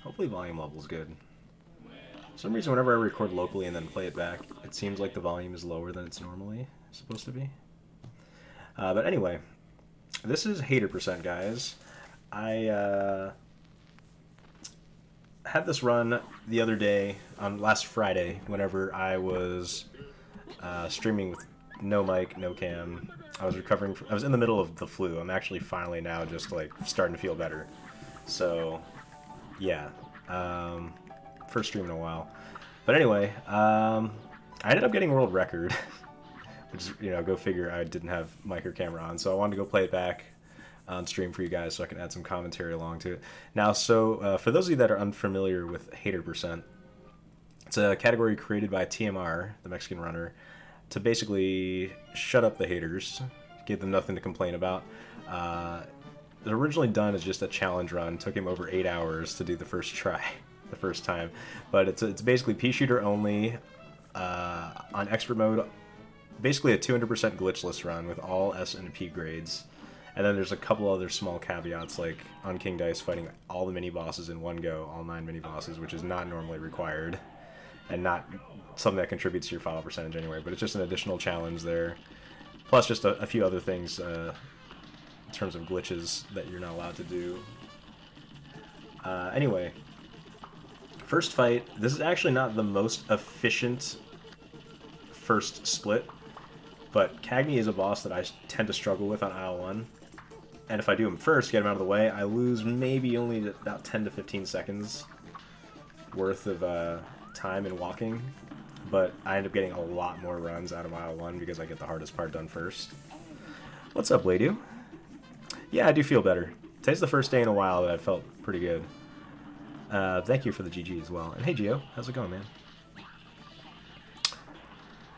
Hopefully volume level's good. For some reason, whenever I record locally and then play it back, it seems like the volume is lower than it's normally supposed to be. But anyway, this is Hater Percent, guys. I had this run the other day, on last Friday, whenever I was streaming with no mic, no cam. I was recovering. I was in the middle of the flu. I'm actually finally now just like starting to feel better. So, yeah. First stream in a while. But anyway, I ended up getting world record. Which is, you know, go figure, I didn't have mic or camera on. So I wanted to go play it back on stream for you guys so I can add some commentary along to it. Now, so for those of you that are unfamiliar with Hater Percent, it's a category created by TMR, the Mexican runner, to basically shut up the haters, give them nothing to complain about. It was originally done as just a challenge run. Took him over 8 hours to do the first try, the first time. But it's basically pea shooter only on expert mode. Basically a 200% glitchless run with all S and P grades. And then there's a couple other small caveats, like on King Dice fighting all the mini bosses in one go, all 9 mini bosses, which is not normally required, and not something that contributes to your final percentage anyway. But it's just an additional challenge there, plus just a few other things in terms of glitches that you're not allowed to do. Anyway, first fight. This is actually not the most efficient first split, but Cagney is a boss that I tend to struggle with on aisle 1. And if I do him first, get him out of the way, I lose maybe only about 10 to 15 seconds worth of time in walking. But I end up getting a lot more runs out of aisle 1 because I get the hardest part done first. What's up, Ladu? Yeah, I do feel better. Today's the first day in a while that I felt pretty good. Thank you for the GG as well. And hey, Gio, how's it going, man?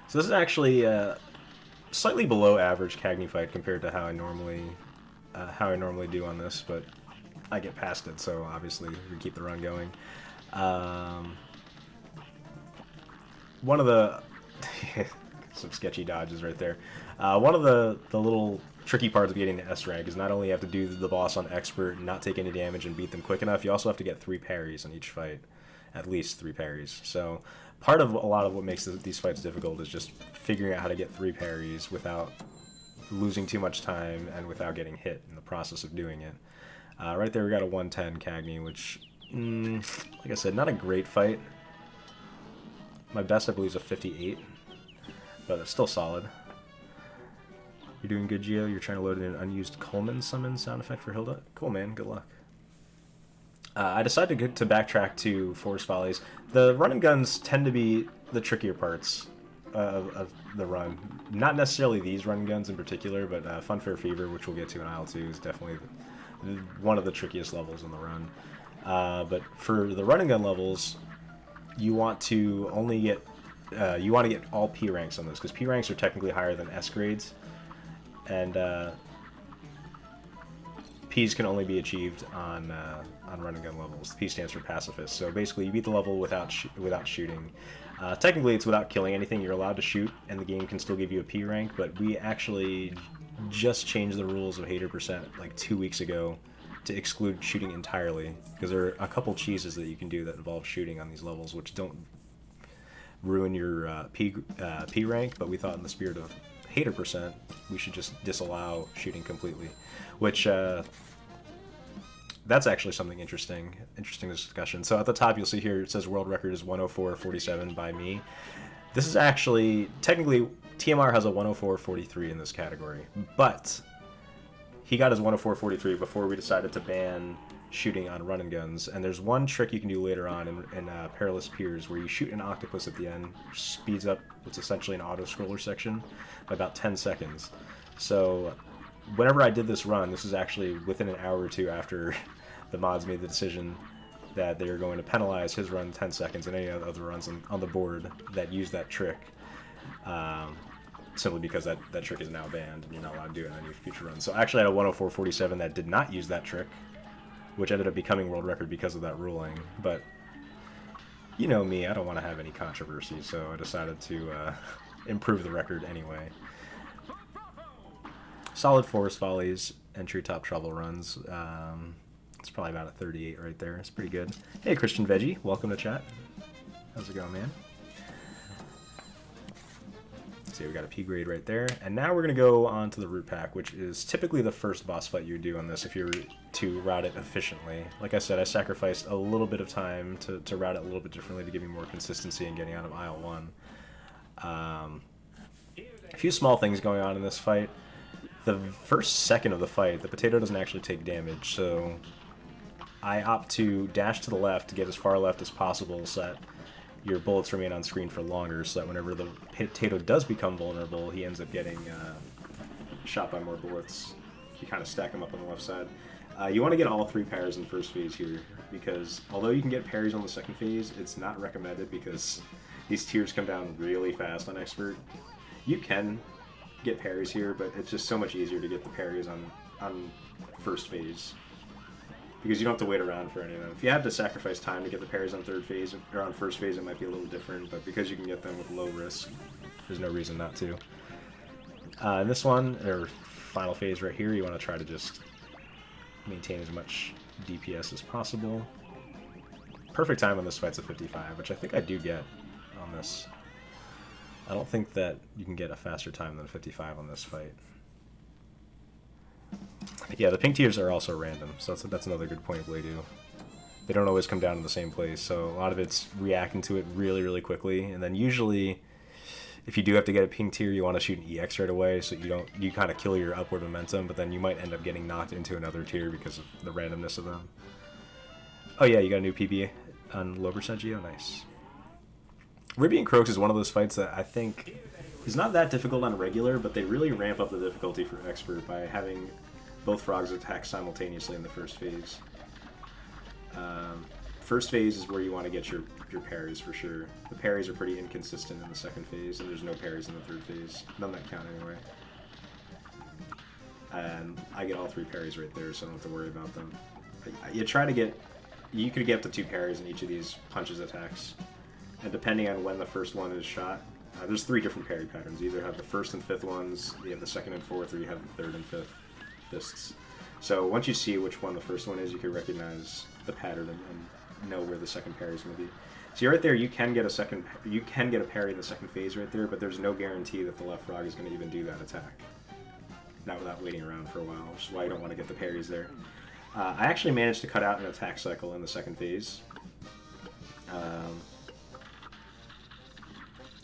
So this is actually slightly below average Cagney fight compared to how I normally do on this, but I get past it, so obviously we keep the run going. One of the some sketchy dodges right there. One of the little tricky parts of getting to S rank is not only you have to do the boss on expert and not take any damage and beat them quick enough, you also have to get 3 parries in each fight, at least 3 parries. So part of a lot of what makes these fights difficult is just figuring out how to get 3 parries without losing too much time and without getting hit in the process of doing it. Right there we got a 110 Cagney, which, like I said, not a great fight. My best, I believe, is a 58, but it's still solid. You're doing good, Gio. You're trying to load in an unused Coleman summon sound effect for Hilda. Cool, man. Good luck. I decided to backtrack to Forest Volleys. The run and guns tend to be the trickier parts of the run. Not necessarily these run and guns in particular, but Funfair Fever, which we'll get to in aisle 2, is definitely one of the trickiest levels in the run. But for the run and gun levels, you want to only get all P ranks on those, because P ranks are technically higher than S grades, and P's can only be achieved on run and gun levels. P stands for Pacifist. So basically, you beat the level without shooting. Technically, it's without killing anything. You're allowed to shoot, and the game can still give you a P rank. But we actually just changed the rules of Hater Percent like 2 weeks ago to exclude shooting entirely, because there are a couple cheeses that you can do that involve shooting on these levels, which don't ruin your P rank. But we thought, in the spirit of Hater Percent, we should just disallow shooting completely, which that's actually something interesting discussion. So at the top you'll see here it says world record is 104.47 by me. This is actually, technically TMR has a 104.43 in this category, but he got his 104.43 before we decided to ban shooting on run and guns. And there's one trick you can do later on in Perilous Piers, where you shoot an octopus at the end, which speeds up what's essentially an auto-scroller section by about 10 seconds. So whenever I did this run, this was actually within an hour or two after the mods made the decision that they were going to penalize his run 10 seconds and any other runs on the board that use that trick, simply because that trick is now banned and you're not allowed to do it in any future runs. So I actually had a 104.47 that did not use that trick, which ended up becoming world record because of that ruling. But you know me, I don't want to have any controversy, so I decided to improve the record anyway. Solid Forest Volleys and Treetop Trouble runs. It's probably about a 38 right there. It's pretty good. Hey, Christian Veggie, welcome to chat. How's it going, man? See, we got a P grade right there. And now we're going to go on to the route pack, which is typically the first boss fight you would do on this if you were to route it efficiently. Like I said, I sacrificed a little bit of time to route it a little bit differently to give me more consistency in getting out of aisle 1. A few small things going on in this fight. The first second of the fight, the potato doesn't actually take damage, so I opt to dash to the left to get as far left as possible so that your bullets remain on screen for longer, so that whenever the potato does become vulnerable, he ends up getting shot by more bullets. You kind of stack them up on the left side. You want to get all 3 parries in the first phase here, because although you can get parries on the second phase, it's not recommended because these tiers come down really fast on Expert. You can get parries here, but it's just so much easier to get the parries on first phase, because you don't have to wait around for any of them. If you had to sacrifice time to get the parries on third phase or on first phase, it might be a little different, but because you can get them with low risk, there's no reason not to. In this one, or final phase right here, you want to try to just maintain as much DPS as possible. Perfect time on this fight's a 55, which I think I do get on this. I don't think that you can get a faster time than 55 on this fight. Yeah, the pink tiers are also random, so that's another good point of play too. They don't always come down in the same place, so a lot of it's reacting to it really, really quickly, and then usually, if you do have to get a pink tier, you want to shoot an EX right away, so you kind of kill your upward momentum, but then you might end up getting knocked into another tier because of the randomness of them. Oh yeah, you got a new PB on low percent Geo, nice. Ribby and Croaks is one of those fights that I think is not that difficult on regular, but they really ramp up the difficulty for Expert by having both frogs attack simultaneously in the first phase. First phase is where you want to get your parries for sure. The parries are pretty inconsistent in the second phase, and there's no parries in the third phase. None that count anyway. And I get all 3 parries right there, so I don't have to worry about them. You could get up to 2 parries in each of these punches attacks. And depending on when the first one is shot, there's 3 different parry patterns. You either have the first and fifth ones, you have the second and fourth, or you have the third and fifth fists. So once you see which one the first one is, you can recognize the pattern and know where the second parry is going to be. See right there, you can get a parry in the second phase right there, but there's no guarantee that the left frog is going to even do that attack. Not without waiting around for a while, which is why you don't want to get the parries there. I actually managed to cut out an attack cycle in the second phase.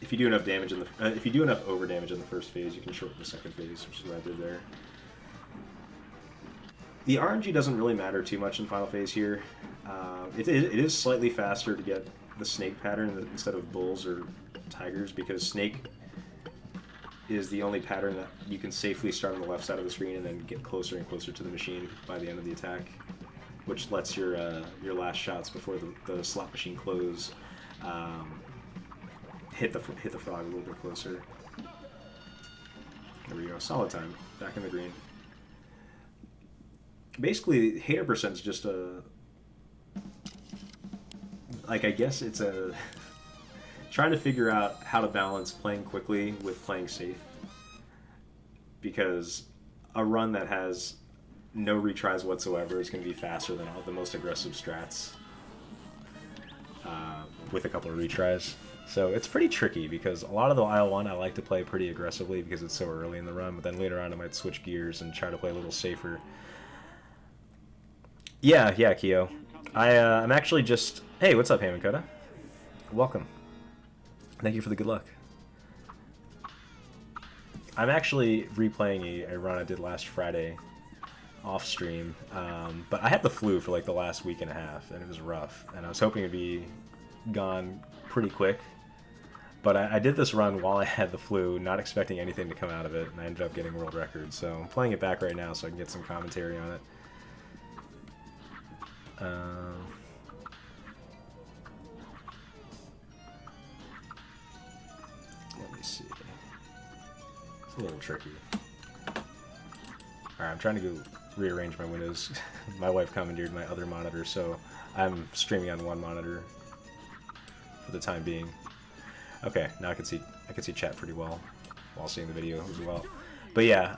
If you do enough damage if you do enough over damage in the first phase, you can shorten the second phase, which is what I did there. The RNG doesn't really matter too much in final phase here. It is slightly faster to get the snake pattern instead of bulls or tigers, because snake is the only pattern that you can safely start on the left side of the screen and then get closer and closer to the machine by the end of the attack, which lets your last shots before the slot machine close hit the frog a little bit closer. There we go, solid time, back in the green. Basically, hater percent is just I guess it's trying to figure out how to balance playing quickly with playing safe. Because a run that has no retries whatsoever is going to be faster than all the most aggressive strats with a couple of retries. So it's pretty tricky, because a lot of the aisle 1 I like to play pretty aggressively because it's so early in the run, but then later on I might switch gears and try to play a little safer. Yeah, Keo. I'm actually just... Hey, what's up, Hamakoda? Welcome. Thank you for the good luck. I'm actually replaying a run I did last Friday off stream, but I had the flu for like the last week and a half, and it was rough, and I was hoping it'd be gone pretty quick, but I did this run while I had the flu, not expecting anything to come out of it, and I ended up getting world record, so I'm playing it back right now so I can get some commentary on it. Let me see. It's a little tricky. Alright, I'm trying to go rearrange my windows. My wife commandeered my other monitor, so I'm streaming on one monitor for the time being. Okay, now I can see chat pretty well while seeing the video as well. But yeah,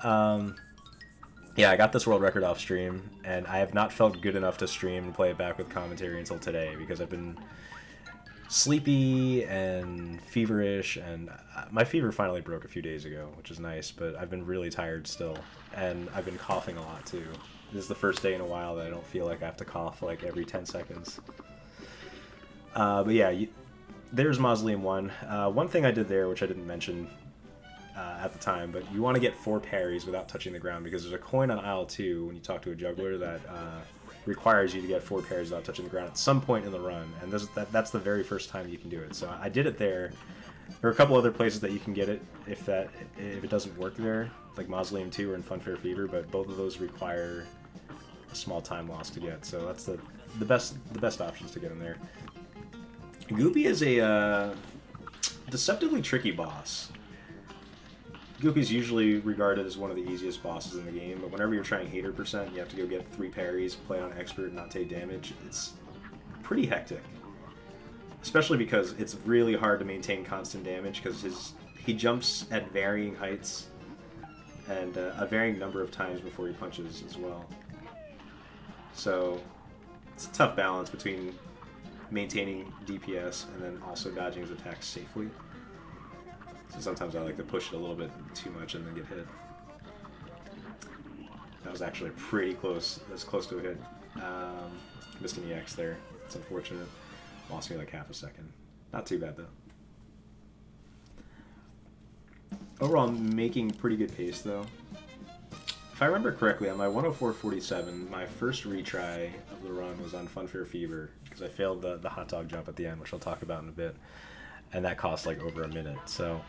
Yeah, I got this world record off stream, and I have not felt good enough to stream and play it back with commentary until today, because I've been sleepy and feverish, and my fever finally broke a few days ago, which is nice, but I've been really tired still, and I've been coughing a lot too. This is the first day in a while that I don't feel like I have to cough like every 10 seconds. But yeah, there's Mausoleum 1. One thing I did there, which I didn't mention at the time, but you want to get 4 parries without touching the ground, because there's a coin on aisle 2 when you talk to a juggler that requires you to get 4 parries without touching the ground at some point in the run, and that's the very first time you can do it. So I did it there. There are a couple other places that you can get it if it doesn't work there, like Mausoleum 2 or in Funfair Fever, but both of those require a small time loss to get. So that's the best options to get in there. Goopy is a deceptively tricky boss. Goopy is usually regarded as one of the easiest bosses in the game, but whenever you're trying hater percent, you have to go get 3 parries, play on expert, and not take damage. It's pretty hectic, especially because it's really hard to maintain constant damage, because he jumps at varying heights and a varying number of times before he punches as well. So it's a tough balance between maintaining DPS and then also dodging his attacks safely. So sometimes I like to push it a little bit too much and then get hit. That was actually pretty close. That's close to a hit. Missed an EX there. It's unfortunate. Lost me like half a second. Not too bad though. Overall, I'm making pretty good pace though. If I remember correctly, on my 104.47, my first retry of the run was on Funfair Fever, because I failed the hot dog jump at the end, which I'll talk about in a bit, and that cost like over a minute. So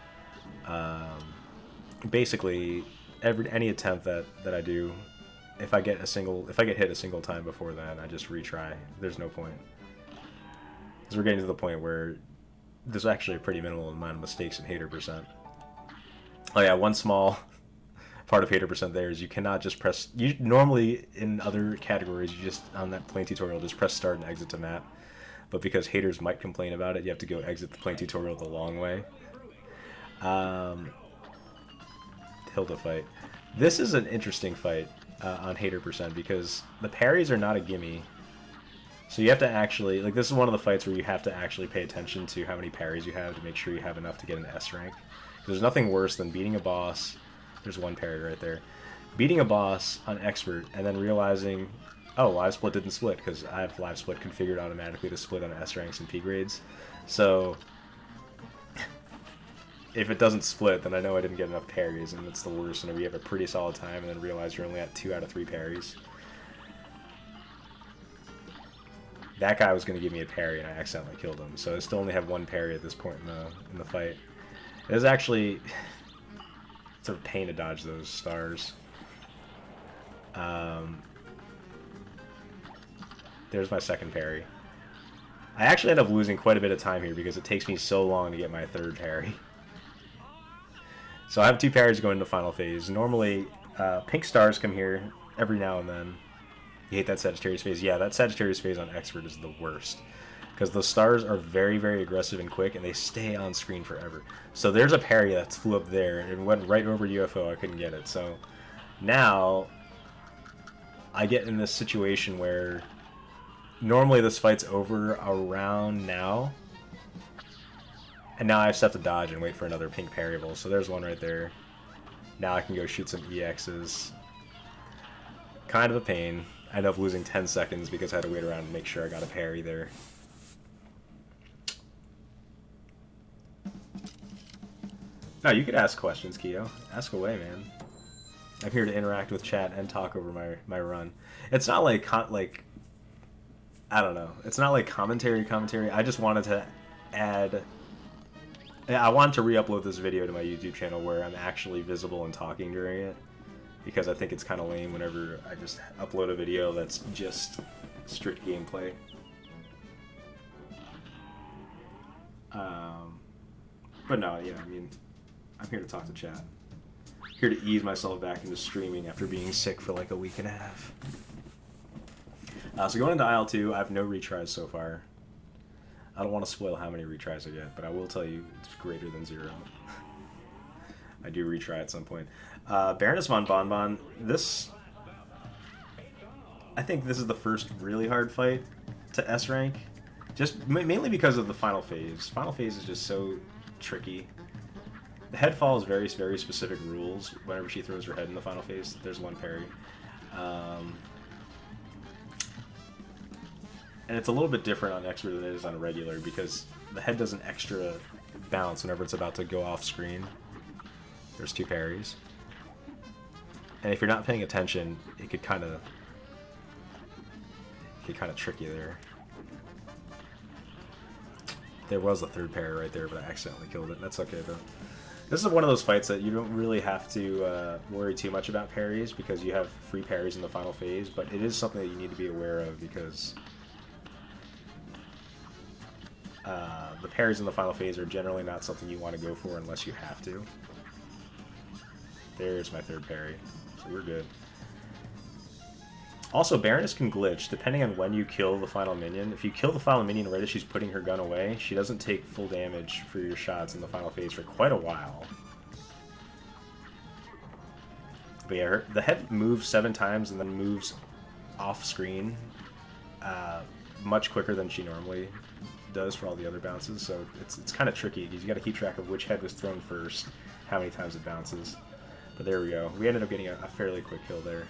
basically, any attempt that I do, if I get hit a single time before that, I just retry. There's no point, because we're getting to the point where there's actually a pretty minimal amount of mistakes in hater percent. Oh yeah, one small part of hater percent there is you cannot just press. Normally in other categories, you just on that playing tutorial just press start and exit to map, but because haters might complain about it, you have to go exit the playing tutorial the long way. Hilda fight. This is an interesting fight on hater percent, because the parries are not a gimme. So you have to actually, like, this is one of the fights where you have to actually pay attention to how many parries you have to make sure you have enough to get an S rank. There's nothing worse than beating a boss. There's one parry right there. Beating a boss on expert and then realizing, oh, live split didn't split, because I have live split configured automatically to split on S ranks and P grades. So if it doesn't split, then I know I didn't get enough parries, and it's the worst whenever you have a pretty solid time and then realize you're only at 2 out of 3 parries. That guy was going to give me a parry, and I accidentally killed him. So I still only have 1 parry at this point in the fight. It was actually it's a pain to dodge those stars. There's my second parry. I actually end up losing quite a bit of time here because it takes me so long to get my 3rd parry. So I have 2 parries going into final phase. Normally, pink stars come here every now and then. You hate that Sagittarius phase? Yeah, that Sagittarius phase on expert is the worst, because the stars are very, very aggressive and quick, and they stay on screen forever. So there's a parry that flew up there and went right over UFO. I couldn't get it. So now I get in this situation where normally this fight's over around now, and now I just have to dodge and wait for another pink parryable. So there's one right there. Now I can go shoot some EXs. Kind of a pain. I ended up losing 10 seconds because I had to wait around and make sure I got a parry there. No, you could ask questions, Keo. Ask away, man. I'm here to interact with chat and talk over my run. It's not like I don't know. It's not like commentary. I just wanted to add. I wanted to re-upload this video to my YouTube channel where I'm actually visible and talking during it, because I think it's kind of lame whenever I just upload a video that's just strict gameplay. But no, yeah, I mean, I'm here to talk to chat. Here to ease myself back into streaming after being sick for like a week and a half. So going into aisle 2, I have no retries so far. I don't want to spoil how many retries I get, but I will tell you it's greater than 0. I do retry at some point. Baroness von Bonbon, this I think this is the first really hard fight to S rank, just mainly because of the final phase. Final phase is just so tricky. The head follows very specific rules. Whenever she throws her head in the final phase, there's one parry. And it's a little bit different on expert than it is on regular because the head does an extra bounce whenever it's about to go off screen. There's 2 parries. And if you're not paying attention, it could kind of trick you there. There was a 3rd parry right there, but I accidentally killed it. That's okay though. This is one of those fights that you don't really have to worry too much about parries because you have free parries in the final phase, but it is something that you need to be aware of because the parries in the final phase are generally not something you want to go for unless you have to. There's my 3rd parry, so we're good. Also, Baroness can glitch depending on when you kill the final minion. If you kill the final minion right as she's putting her gun away, she doesn't take full damage for your shots in the final phase for quite a while. But yeah, the head moves 7 times and then moves off screen much quicker than she normally does for all the other bounces, so it's kind of tricky because you got to keep track of which head was thrown first, how many times it bounces. But there we go. We ended up getting a fairly quick kill there.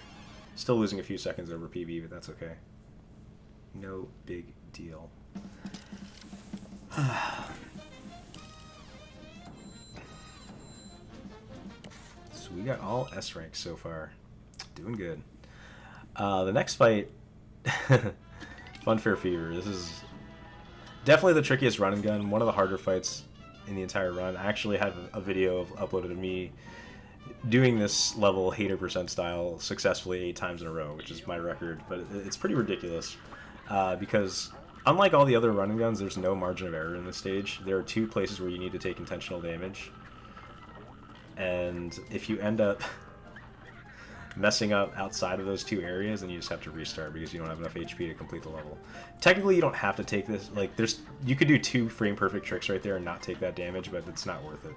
Still losing a few seconds over PB, but that's okay. No big deal. So we got all S ranks so far. Doing good. The next fight, Funfair Fever. This is definitely the trickiest run and gun, one of the harder fights in the entire run. I actually have a video uploaded of me doing this level hater percent style successfully 8 times in a row, which is my record, but it's pretty ridiculous because unlike all the other run and guns, there's no margin of error in this stage. There are 2 places where you need to take intentional damage, and if you end up messing up outside of those 2 areas, then you just have to restart because you don't have enough HP to complete the level. Technically, you don't have to take this. Like, you could do 2 frame perfect tricks right there and not take that damage, but it's not worth it.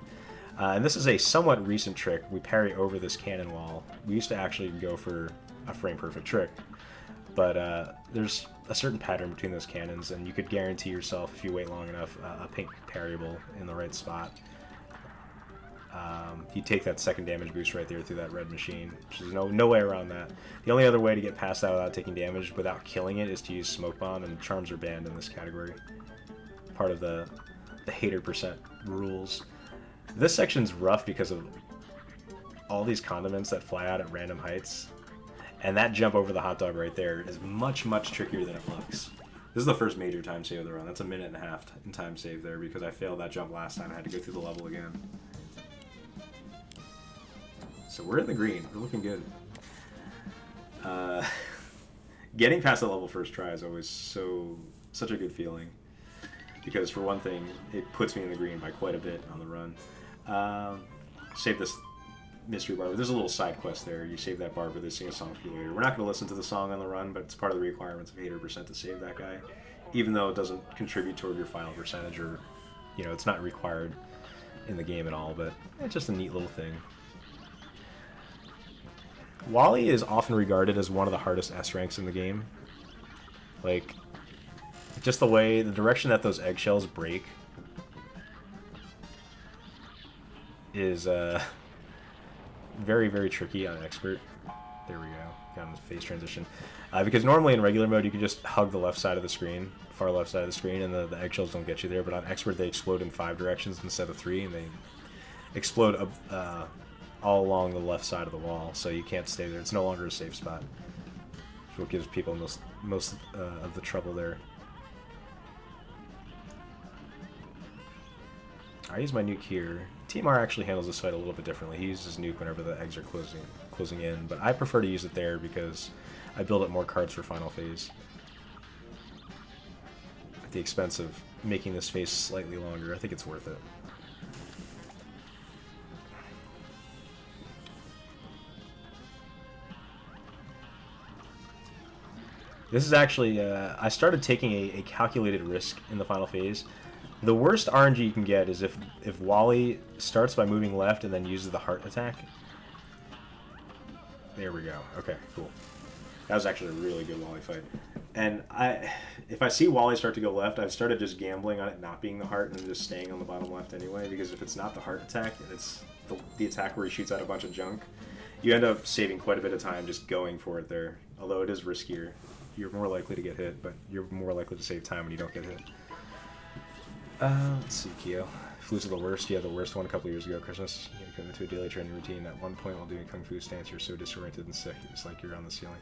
And this is a somewhat recent trick. We parry over this cannon wall. We used to actually go for a frame perfect trick, but there's a certain pattern between those cannons, and you could guarantee yourself, if you wait long enough, a pink parryable in the right spot. You take that 2nd damage boost right there through that red machine. There's no way around that. The only other way to get past that without taking damage, without killing it, is to use smoke bomb, and charms are banned in this category. Part of the hater percent rules. This section's rough because of all these condiments that fly out at random heights, and that jump over the hot dog right there is much trickier than it looks. This is the first major time save of the run. That's a 1.5 minutes in time save there because I failed that jump last time. I had to go through the level again. So we're in the green. We're looking good. Getting past that level first try is always such a good feeling because, for one thing, it puts me in the green by quite a bit on the run. Save this mystery barber. There's a little side quest there. You save that barber, they sing a song for you later. We're not going to listen to the song on the run, but it's part of the requirements of hater percent to save that guy, even though it doesn't contribute toward your final percentage, or it's not required in the game at all, but it's just a neat little thing. Wally is often regarded as one of the hardest S ranks in the game. Like, just the direction that those eggshells break is very tricky on expert. There we go. Got him the face transition. Because normally in regular mode you can just hug the left side of the screen, far left side of the screen, and the eggshells don't get you there. But on expert they explode in 5 directions instead of 3, and they explode all along the left side of the wall, so you can't stay there. It's no longer a safe spot. That's what gives people most of the trouble there. I use my nuke here. Team R actually handles this fight a little bit differently. He uses nuke whenever the eggs are closing in, but I prefer to use it there because I build up more cards for final phase at the expense of making this phase slightly longer. I think it's worth it. This is actually, I started taking a calculated risk in the final phase. The worst RNG you can get is if Wally starts by moving left and then uses the heart attack. There we go. Okay, cool. That was actually a really good Wally fight. And if I see Wally start to go left, I've started just gambling on it not being the heart and then just staying on the bottom left anyway, because if it's not the heart attack and it's the attack where he shoots out a bunch of junk, you end up saving quite a bit of time just going for it there. Although it is riskier. You're more likely to get hit, but you're more likely to save time when you don't get hit. Let's see, Kyo. Flus are the worst. Yeah, the worst one a couple years ago. Christmas, you come into a daily training routine. At one point while doing Kung Fu stance, you're so disoriented and sick. It's like you're on the ceiling.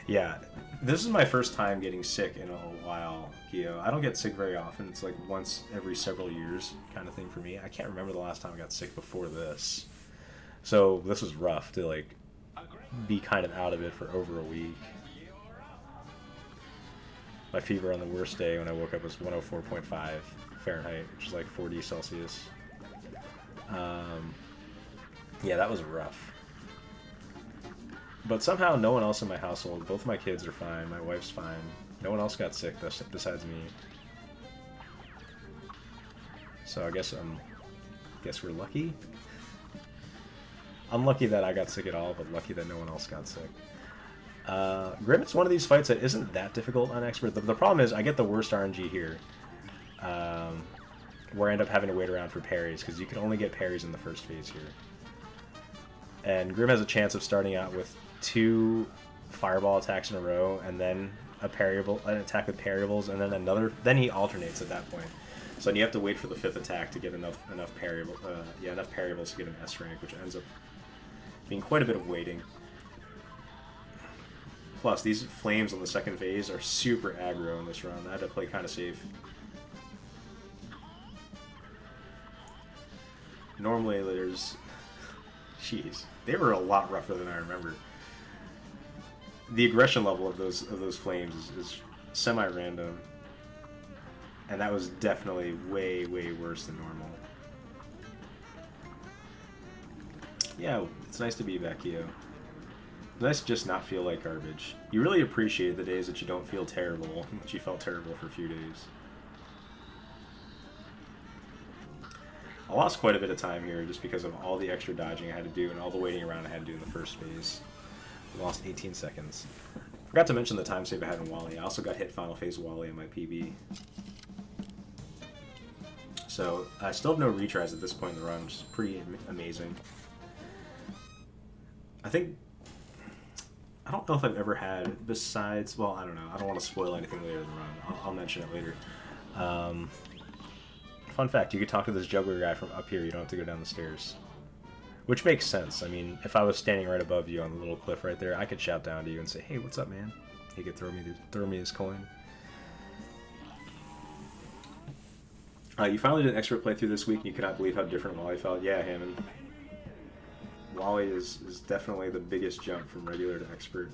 Yeah, this is my first time getting sick in a while, Kyo. I don't get sick very often. It's like once every several years kind of thing for me. I can't remember the last time I got sick before this. So this was rough to like be kind of out of it for over a week. My fever on the worst day when I woke up was 104.5 Fahrenheit, which is like 40 Celsius. Yeah, that was rough. But somehow no one else in my household, both my kids are fine, my wife's fine. No one else got sick besides me. So I guess we're lucky. Unlucky that I got sick at all, but lucky that no one else got sick. Grim is one of these fights that isn't that difficult on expert. The problem is I get the worst RNG here, where I end up having to wait around for parries, because you can only get parries in the first phase here. And Grim has a chance of starting out with 2 fireball attacks in a row, and then an attack with parryables, and then another. Then he alternates at that point. So then you have to wait for the 5th attack to get enough parryables to get an S rank, which ends up being quite a bit of waiting. Plus, these flames on the second phase are super aggro in this run. I had to play kind of safe. Normally, there's... Jeez. They were a lot rougher than I remember. The aggression level of those flames is semi-random. And that was definitely way, way worse than normal. Yeah, it's nice to be back here. It's nice to just not feel like garbage. You really appreciate the days that you don't feel terrible, but you felt terrible for a few days. I lost quite a bit of time here just because of all the extra dodging I had to do and all the waiting around I had to do in the first phase. I lost 18 seconds. Forgot to mention the time save I had in Wally. I also got hit final phase Wally in my PB. So I still have no retries at this point in the run, which is pretty amazing. I don't know if I've ever had, besides, well, I don't know. I don't want to spoil anything later in the run. I'll mention it later. Fun fact, you could talk to this juggler guy from up here. You don't have to go down the stairs. Which makes sense. I mean, if I was standing right above you on the little cliff right there, I could shout down to you and say, hey, what's up, man? He could throw me his coin. You finally did an expert playthrough this week, and you cannot believe how different Wally felt. Yeah, Hammond. Wally is definitely the biggest jump from regular to expert.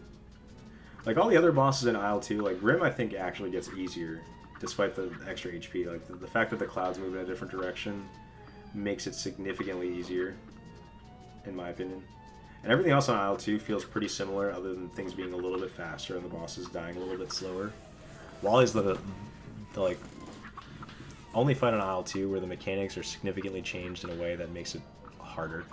Like all the other bosses in Isle 2, like Grim I think actually gets easier despite the extra HP. Like the fact that the clouds move in a different direction makes it significantly easier, in my opinion. And everything else on Isle 2 feels pretty similar other than things being a little bit faster and the bosses dying a little bit slower. Wally's the like only fight on Isle 2 where the mechanics are significantly changed in a way that makes it harder.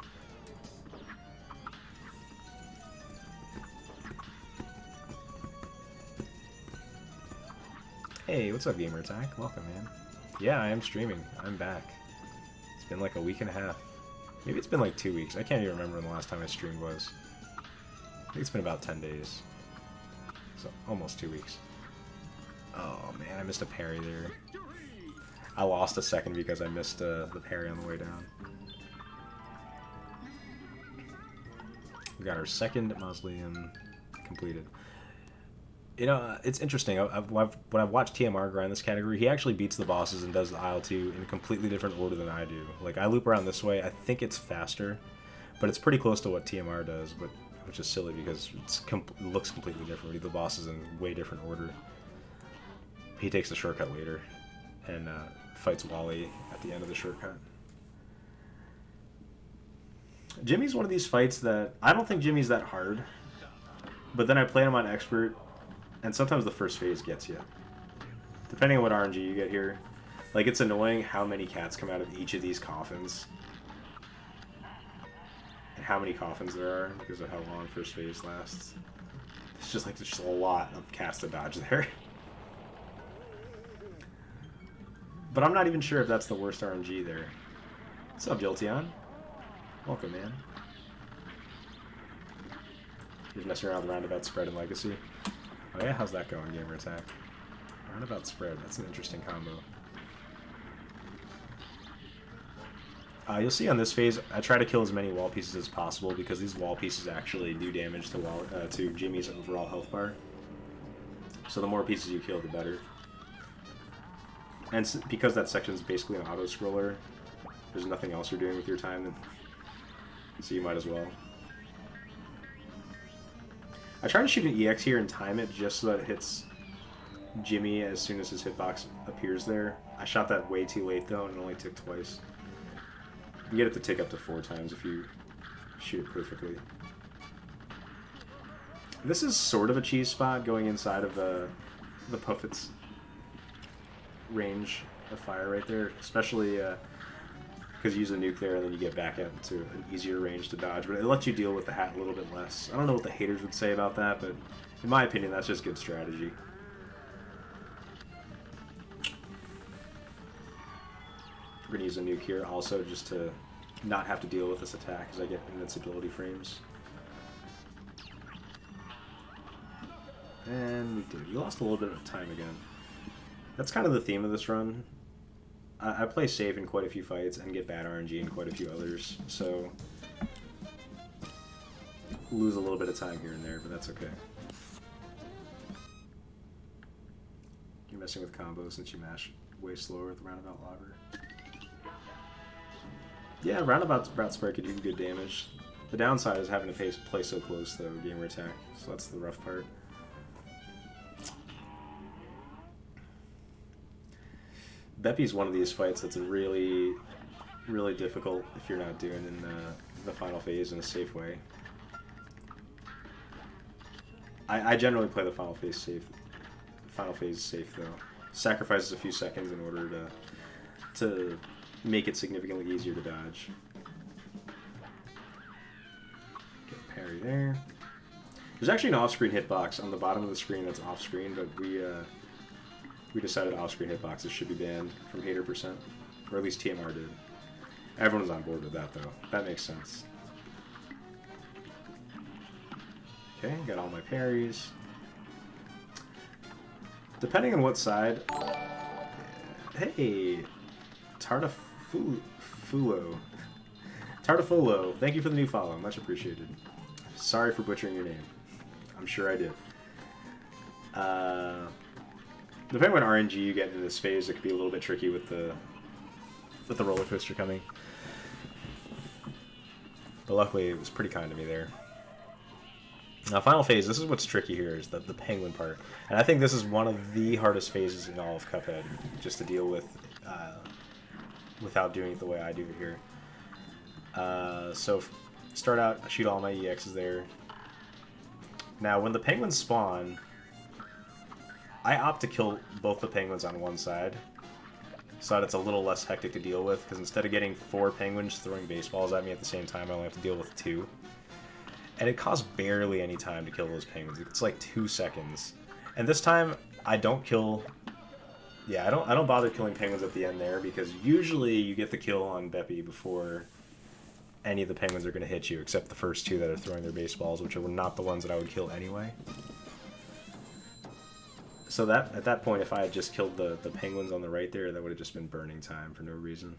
Hey, what's up, Gamer Attack? Welcome, man. Yeah, I am streaming. I'm back. It's been like a week and a half. Maybe it's been like 2 weeks. I can't even remember when the last time I streamed was. I think it's been about 10 days. So, almost 2 weeks. Oh, man, I missed a parry there. I lost a second because I missed the parry on the way down. We got our second Mausoleum completed. You know, it's interesting. When I've watched TMR grind this category, he actually beats the bosses and does the Isle 2 in a completely different order than I do. Like, I loop around this way. I think it's faster, but it's pretty close to what TMR does, but which is silly because it looks completely different. We do the bosses in way different order. He takes the shortcut later and fights Wally at the end of the shortcut. Djimmi's one of these fights that... I don't think Djimmi's that hard, but then I play him on Expert, and sometimes the first phase gets you. Depending on what RNG you get here. Like, it's annoying how many cats come out of each of these coffins. And how many coffins there are because of how long first phase lasts. It's just like there's just a lot of cats to dodge there. But I'm not even sure if that's the worst RNG there. What's up, Jolteon? Welcome, man. You're messing around with Roundabout Spread and Legacy. Oh yeah, how's that going, Gamer Attack? Roundabout Spread, that's an interesting combo. You'll see on this phase, I try to kill as many wall pieces as possible because these wall pieces actually do damage to Djimmi's overall health bar. So the more pieces you kill, the better. And because that section is basically an auto-scroller, there's nothing else you're doing with your time, so you might as well. I try to shoot an EX here and time it just so that it hits Djimmi as soon as his hitbox appears there. I shot that way too late though, and it only ticked twice. You can get it to tick up to 4 times if you shoot it perfectly. This is sort of a cheese spot going inside of the Puffet's range of fire right there, especially because you use a nuke there and then you get back into an easier range to dodge, but it lets you deal with the hat a little bit less. I don't know what the haters would say about that, but in my opinion, that's just good strategy. We're going to use a nuke here also just to not have to deal with this attack as I get invincibility frames. And we did. We lost a little bit of time again. That's kind of the theme of this run. I play safe in quite a few fights and get bad RNG in quite a few others, so lose a little bit of time here and there, but that's okay. You're messing with combos since you mash way slower with Roundabout Logger. Yeah, Roundabout Spread could do good damage. The downside is having to play so close, though, Gamer Attack, so that's the rough part. Beppi's one of these fights that's really, really difficult if you're not doing in the final phase in a safe way. I generally play the final phase safe. Final phase safe though. Sacrifices a few seconds in order to make it significantly easier to dodge. Get a parry there. There's actually an off-screen hitbox on the bottom of the screen that's off-screen, but we decided off-screen hitboxes should be banned from hater %, or at least TMR did. Everyone's on board with that, though. That makes sense. Okay, got all my parries. Depending on what side... Hey! Tartafulo, thank you for the new follow. Much appreciated. Sorry for butchering your name. I'm sure I did. Depending on what RNG you get in this phase, it could be a little bit tricky with the roller coaster coming. But luckily, it was pretty kind to me there. Now, final phase, this is what's tricky here, is the penguin part. And I think this is one of the hardest phases in all of Cuphead, just to deal with without doing it the way I do it here. So, start out, I shoot all my EXs there. Now, when the penguins spawn, I opt to kill both the penguins on one side, so that it's a little less hectic to deal with, because instead of getting 4 penguins throwing baseballs at me at the same time, I only have to deal with 2. And it costs barely any time to kill those penguins. It's like 2 seconds. And this time, I don't kill... Yeah, I don't bother killing penguins at the end there, because usually you get the kill on Beppi before any of the penguins are going to hit you, except the first 2 that are throwing their baseballs, which are not the ones that I would kill anyway. So that at that point, if I had just killed the penguins on the right there, that would have just been burning time for no reason.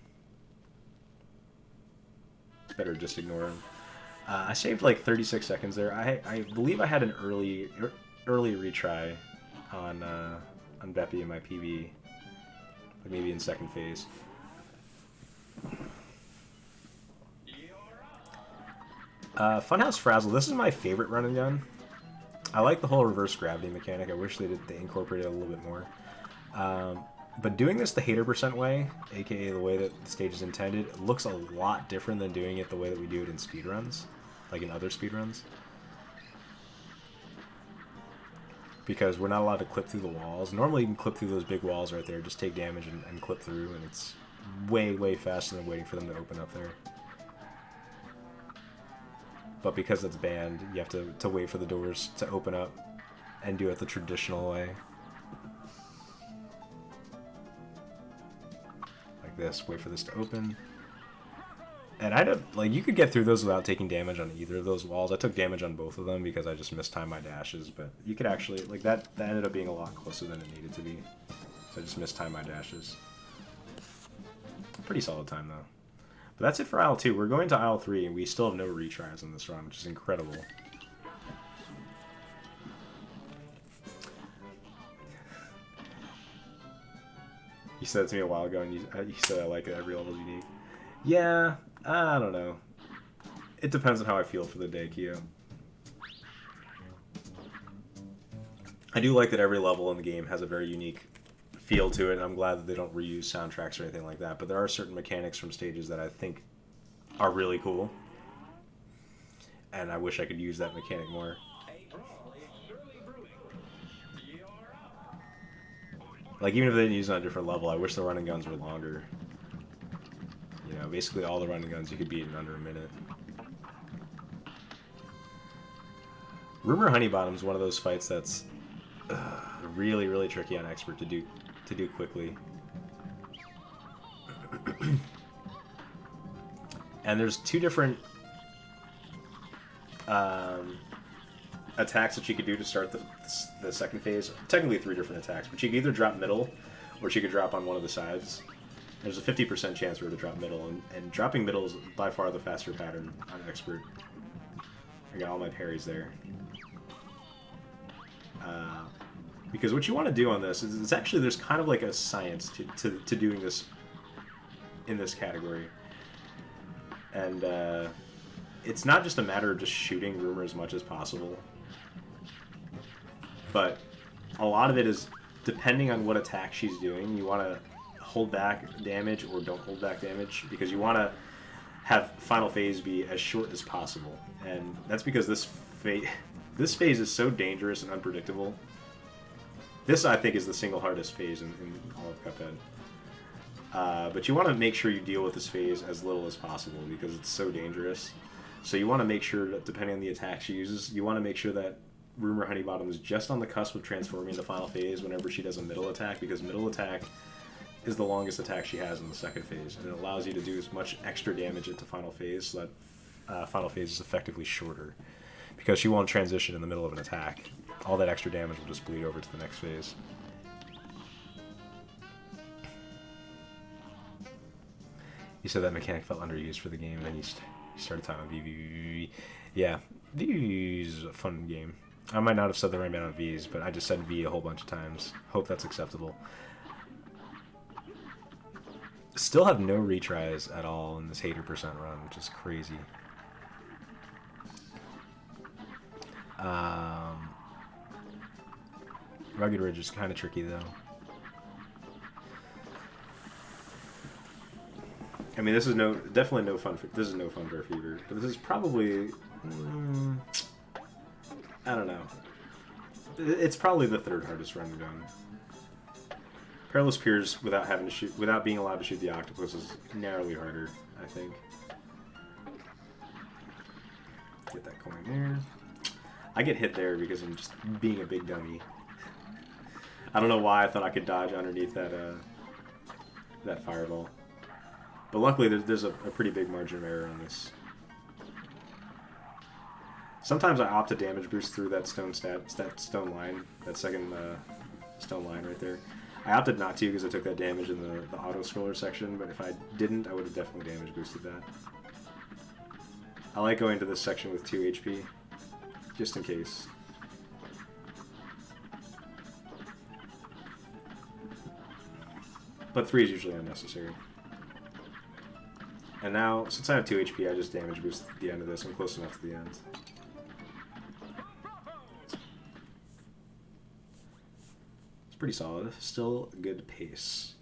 Better just ignore them. I saved like 36 seconds there. I believe I had an early retry on Beppi in my PB, like maybe in second phase. Funhouse Frazzle. This is my favorite run and gun. I like the whole reverse gravity mechanic. I wish they incorporated it a little bit more. But doing this the hater % way, aka the way that the stage is intended, looks a lot different than doing it the way that we do it in speedruns, like in other speedruns. Because we're not allowed to clip through the walls. Normally you can clip through those big walls right there, just take damage and clip through, and it's way, way faster than waiting for them to open up there. But because it's banned, you have to wait for the doors to open up and do it the traditional way. Like this, wait for this to open. And I don't, like, you could get through those without taking damage on either of those walls. I took damage on both of them because I just mistimed my dashes, but you could actually, like, that ended up being a lot closer than it needed to be. So I just mistimed my dashes. Pretty solid time, though. But that's it for aisle 2. We're going to aisle 3, and we still have no retries in this run, which is incredible. You said it to me a while ago, and you said I like it, every level's unique. Yeah, I don't know. It depends on how I feel for the day, Kyo. I do like that every level in the game has a very unique feel to it, and I'm glad that they don't reuse soundtracks or anything like that, but there are certain mechanics from stages that I think are really cool. And I wish I could use that mechanic more. Like, even if they didn't use it on a different level, I wish the running guns were longer. You know, basically all the running guns you could beat in under a minute. Rumor Honeybottoms is one of those fights that's really, really tricky on expert to do quickly. And there's two different attacks that she could do to start the second phase. Technically 3 different attacks, but she could either drop middle or she could drop on one of the sides. There's a 50% chance for her to drop middle, and dropping middle is by far the faster pattern on expert. I got all my parries there. Because what you want to do on this is, it's actually, there's kind of like a science to doing this in this category. And it's not just a matter of just shooting Rumor as much as possible, but a lot of it is depending on what attack she's doing. You want to hold back damage or don't hold back damage, because you want to have final phase be as short as possible. And that's because this phase is so dangerous and unpredictable. This, I think, is the single hardest phase in all of Cuphead. But you want to make sure you deal with this phase as little as possible because it's so dangerous. So you want to make sure that, depending on the attack she uses, you want to make sure that Rumor Honeybottom is just on the cusp of transforming into final phase whenever she does a middle attack, because middle attack is the longest attack she has in the second phase, and it allows you to do as much extra damage into final phase so that final phase is effectively shorter, because she won't transition in the middle of an attack. All that extra damage will just bleed over to the next phase. You said that mechanic felt underused for the game, and then you started talking about V. Yeah, V is a fun game. I might not have said the right amount of V's, but I just said V a whole bunch of times. Hope that's acceptable. Still have no retries at all in this hater percent run, which is crazy. Rugged Ridge is kind of tricky, though. I mean, this is definitely no fun. This is no Funfair Fever, but this is probably, I don't know. It's probably the 3rd hardest run gun. Perilous Piers, without being allowed to shoot the octopus, is narrowly harder, I think. Get that coin there. I get hit there because I'm just being a big dummy. I don't know why I thought I could dodge underneath that fireball. But luckily, there's a pretty big margin of error on this. Sometimes I opt to damage boost through that stone line, that second stone line right there. I opted not to because I took that damage in the auto-scroller section, but if I didn't, I would have definitely damage boosted that. I like going to this section with 2 HP, just in case. But 3 is usually unnecessary. And now, since I have 2 HP, I just damage boost at the end of this. I'm close enough to the end. It's pretty solid. Still a good pace.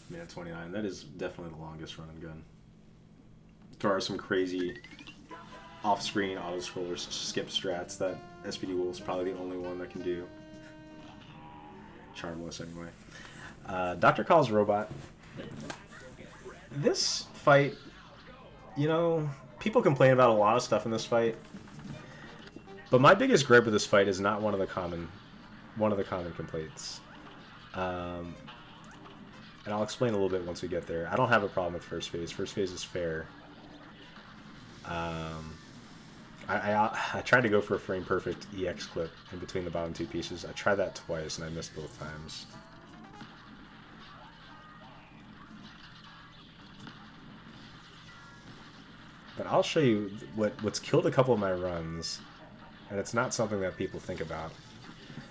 Minute 29. That is definitely the longest run and gun. There are some crazy off-screen auto-scroller skip strats that SPD Wolf's probably the only one that can do. Charmless, anyway. Dr. Kahl's robot. This fight, You know, people complain about a lot of stuff in this fight, but my biggest gripe with this fight is not one of the common complaints. And I'll explain a little bit once we get there. I don't have a problem with first phase. First phase is fair. I tried to go for a frame perfect EX clip in between the bottom two pieces. I tried that twice and I missed both times. But I'll show you what's killed a couple of my runs, and it's not something that people think about.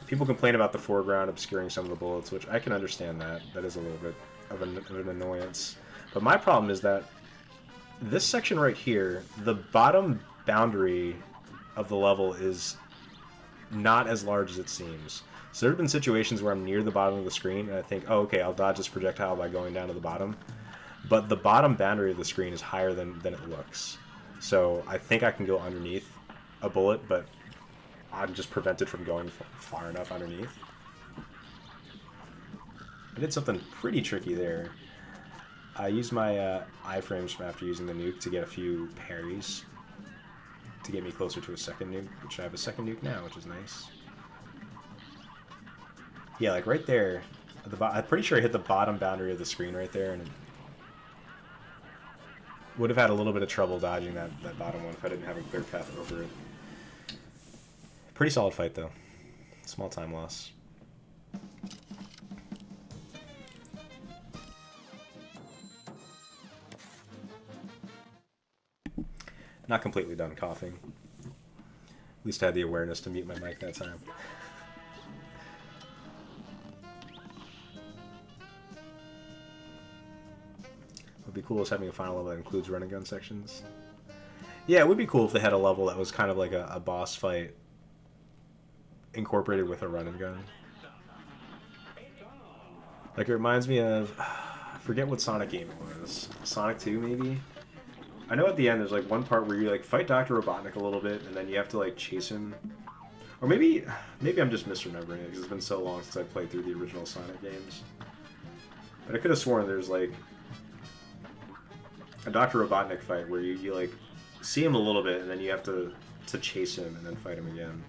People complain about the foreground obscuring some of the bullets, which I can understand that. That is a little bit of an annoyance. But my problem is that this section right here, the bottom boundary of the level is not as large as it seems. So there have been situations where I'm near the bottom of the screen and I think, oh, okay, I'll dodge this projectile by going down to the bottom. But the bottom boundary of the screen is higher than it looks. So I think I can go underneath a bullet, but I'm just prevented from going far enough underneath. I did something pretty tricky there. I used my iframes from after using the nuke to get a few parries to get me closer to a second nuke, which I have a second nuke now, which is nice. Yeah, like right there. I'm pretty sure I hit the bottom boundary of the screen right there, and would have had a little bit of trouble dodging that bottom one if I didn't have a clear path over it. Pretty solid fight, though. Small time loss. Not completely done coughing. At least I had the awareness to mute my mic that time. Would be cool as having a final level that includes run and gun sections. Yeah, it would be cool if they had a level that was kind of like a boss fight incorporated with a run and gun. Like, it reminds me of, I forget what Sonic game it was. Sonic 2 maybe? I know at the end there's like one part where you like fight Dr. Robotnik a little bit and then you have to like chase him. Or maybe I'm just misremembering it because it's been so long since I played through the original Sonic games. But I could have sworn there's like a Dr. Robotnik fight where you like see him a little bit and then you have to chase him and then fight him again.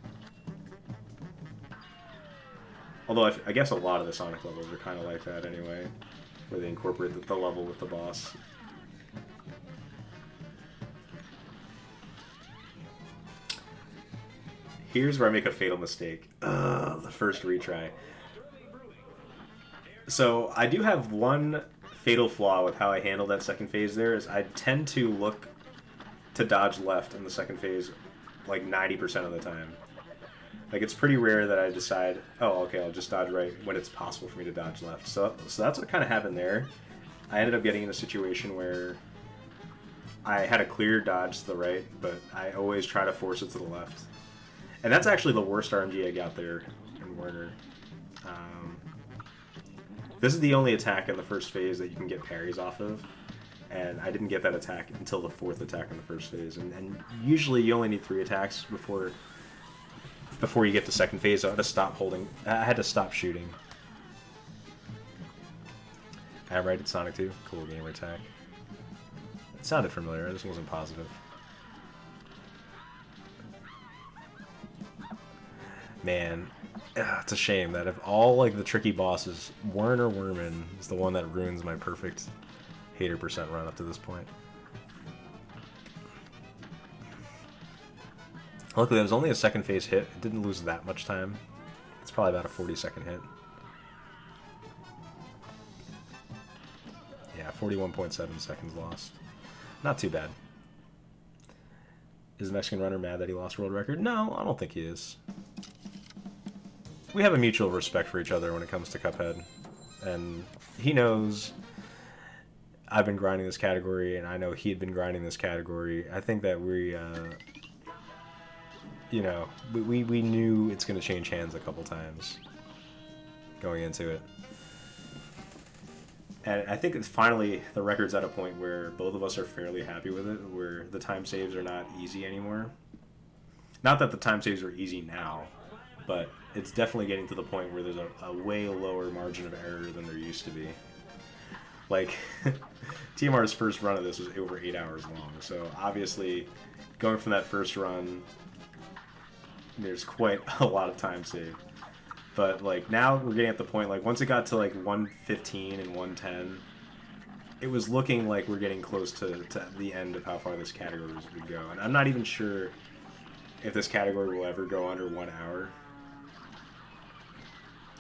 Although I guess a lot of the Sonic levels are kind of like that anyway, where they incorporate the level with the boss. Here's where I make a fatal mistake. The first retry. So I do have one fatal flaw with how I handle that second phase there, is I tend to look to dodge left in the second phase like 90% of the time. Like, it's pretty rare that I decide, oh, okay, I'll just dodge right when it's possible for me to dodge left. So that's what kind of happened there. I ended up getting in a situation where I had a clear dodge to the right, but I always try to force it to the left. And that's actually the worst RNG I got there in Werner. This is the only attack in the first phase that you can get parries off of, and I didn't get that attack until the fourth attack in the first phase. And usually you only need 3 attacks before you get to second phase. I had to stop shooting. I'm right at Sonic 2. Cool gamer attack. It sounded familiar. I just wasn't positive. Man, it's a shame that of all like the tricky bosses, Werner Werman is the one that ruins my perfect hater percent run up to this point. Luckily, it was only a second phase hit. It didn't lose that much time. It's probably about a 40-second hit. Yeah, 41.7 seconds lost. Not too bad. Is the Mexican runner mad that he lost world record? No, I don't think he is. We have a mutual respect for each other when it comes to Cuphead. And he knows I've been grinding this category, and I know he had been grinding this category. I think that we knew it's going to change hands a couple times going into it. And I think it's finally, the record's at a point where both of us are fairly happy with it, where the time saves are not easy anymore. Not that the time saves are easy now, but it's definitely getting to the point where there's a way lower margin of error than there used to be. Like, TMR's first run of this was over 8 hours long, so obviously, going from that first run, there's quite a lot of time saved. But, like, now we're getting at the point, like, once it got to, like, 115 and 110, it was looking like we're getting close to the end of how far this category would go. And I'm not even sure if this category will ever go under 1 hour.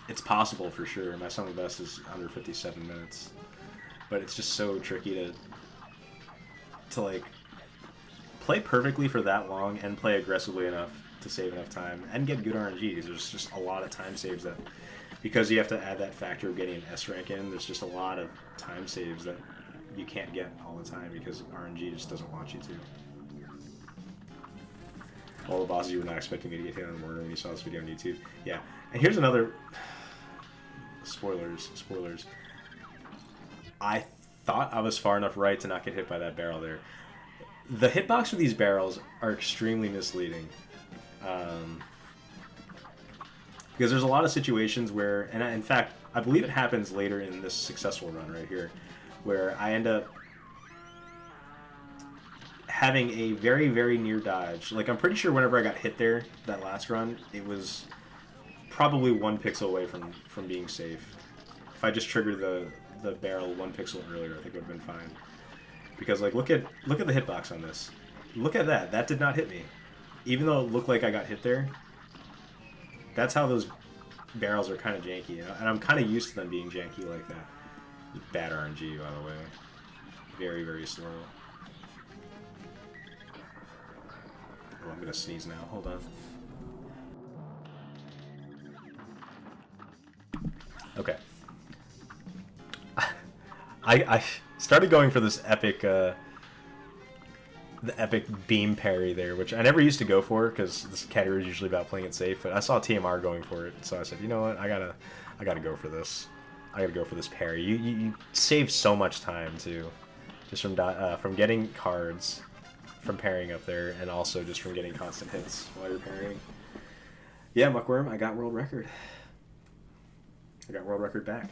It's possible for sure. My summer best is under 57 minutes. But it's just so tricky to like, play perfectly for that long and play aggressively enough to save enough time and get good RNGs. There's just a lot of time saves that, because you have to add that factor of getting an S rank in, there's just a lot of time saves that you can't get all the time because RNG just doesn't want you to. All the bosses you were not expecting me to get hit on murder when you saw this video on YouTube. Yeah, and here's another... Spoilers. I thought I was far enough right to not get hit by that barrel there. The hitbox for these barrels are extremely misleading. Because there's a lot of situations where, and in fact, I believe it happens later in this successful run right here, where I end up having a very, very near dodge. Like, I'm pretty sure whenever I got hit there, that last run, it was probably 1 pixel away from being safe. If I just triggered the barrel 1 pixel earlier, I think it would have been fine. Because, like, look at the hitbox on this. Look at that. That did not hit me. Even though it looked like I got hit there, that's how those barrels are kind of janky, you know? And I'm kind of used to them being janky like that. Bad RNG, by the way. Very, very slow. Oh, I'm going to sneeze now. Hold on. Okay. I started going for this epic, the epic beam parry there, which I never used to go for because this category is usually about playing it safe. But I saw TMR going for it, so I said, you know what, I gotta go for this. I gotta go for this parry. You save so much time too, just from getting cards, from parrying up there, and also just from getting constant hits while you're parrying. Yeah, Muckworm, I got world record. I got world record back.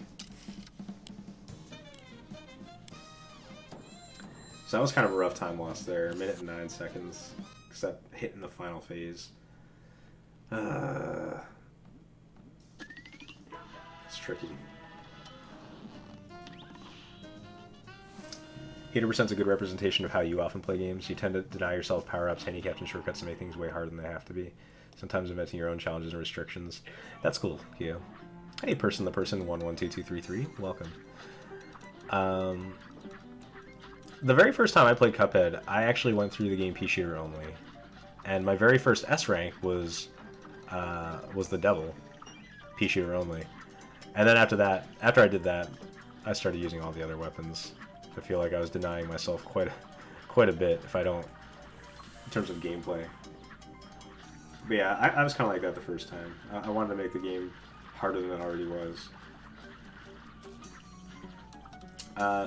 So that was kind of a rough time loss there, 1 minute and 9 seconds, except hit in the final phase. It's tricky. 80% is a good representation of how you often play games. You tend to deny yourself power-ups, handicaps, and shortcuts to make things way harder than they have to be. Sometimes inventing your own challenges and restrictions. That's cool, Kyo. Hey, person 112233, welcome. The very first time I played Cuphead, I actually went through the game pea shooter only, and my very first S rank was the devil, pea shooter only. And then after I did that, I started using all the other weapons. I feel like I was denying myself quite a bit if I don't, in terms of gameplay. But yeah, I was kind of like that the first time. I wanted to make the game harder than it already was.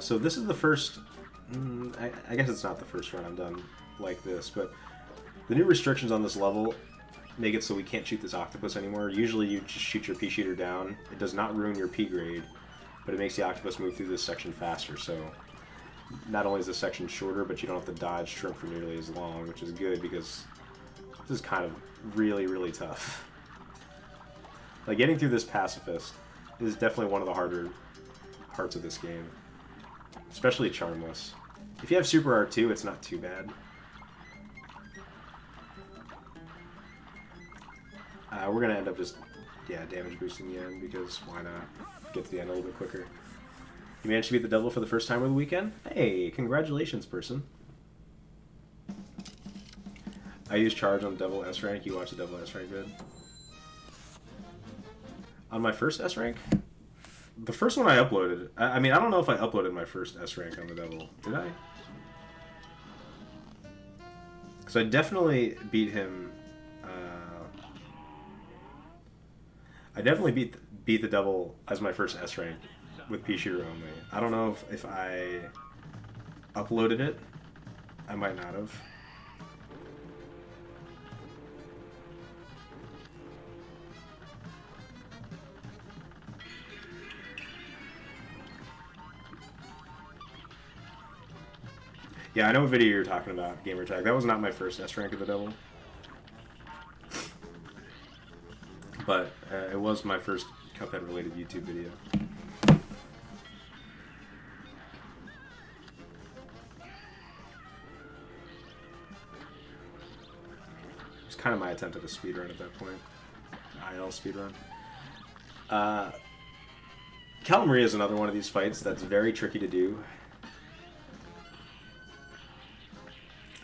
So this is the first... I guess it's not the first run I've done like this, but the new restrictions on this level make it so we can't shoot this octopus anymore. Usually you just shoot your pea shooter down. It does not ruin your P grade, but it makes the octopus move through this section faster, so not only is this section shorter, but you don't have to dodge shrimp for nearly as long, which is good because this is kind of really, really tough. Like, getting through this Pacifist is definitely one of the harder parts of this game, especially Charmless. If you have Super R2, it's not too bad. We're going to end up just, damage boosting the end, because why not? Get to the end a little bit quicker. You managed to beat the devil for the first time over the weekend? Hey, congratulations, person. I use charge on Devil S rank. You watch the Devil S rank vid. On my first S rank? The first one I uploaded. I mean, I don't know if I uploaded my first S rank on the Devil. Did I? Because I definitely beat him. I definitely beat the Devil as my first S rank with pea shooter only. I don't know if I uploaded it. I might not have. Yeah, I know what video you're talking about, Gamertag. That was not my first S rank of the devil. But it was my first Cuphead related YouTube video. It was kind of my attempt at a speedrun at that point. IL speedrun. Cala Maria is another one of these fights that's very tricky to do.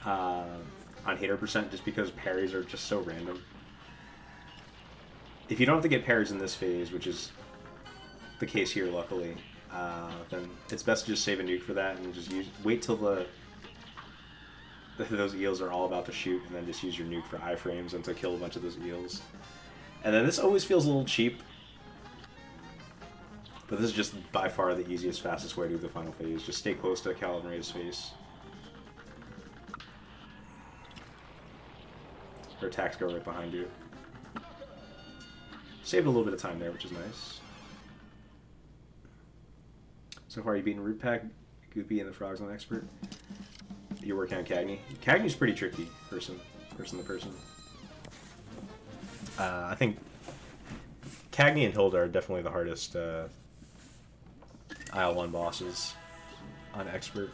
On hater percent, just because parries are just so random. If you don't have to get parries in this phase, which is the case here, luckily, then it's best to just save a nuke for that and just wait till those eels are all about to shoot, and then just use your nuke for iframes and to kill a bunch of those eels. And then this always feels a little cheap, but this is just by far the easiest, fastest way to do the final phase. Just stay close to Calimari's face. Her attacks go right behind you. Saved a little bit of time there, which is nice. So far, you've beaten Root Pack, Goopy, and the Frogs on Expert. You're working on Cagney. Cagney's pretty tricky, person to person. I think Cagney and Hilda are definitely the hardest IL1 bosses on Expert.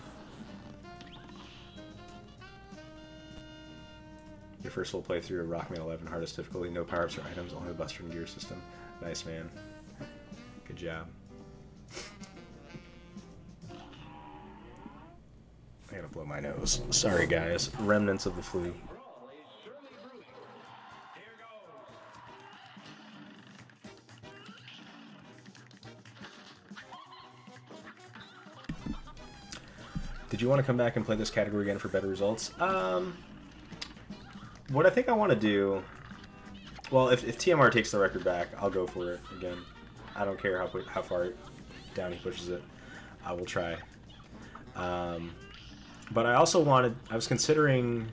Your first full playthrough of Rockman 11, hardest difficulty, no power-ups or items, only the Buster and Gear system. Nice, man. Good job. I gotta blow my nose. Sorry, guys. Remnants of the flu. Did you want to come back and play this category again for better results? What I think I want to do... Well, if TMR takes the record back, I'll go for it again. I don't care how far down he pushes it. I will try. But I also wanted... I was considering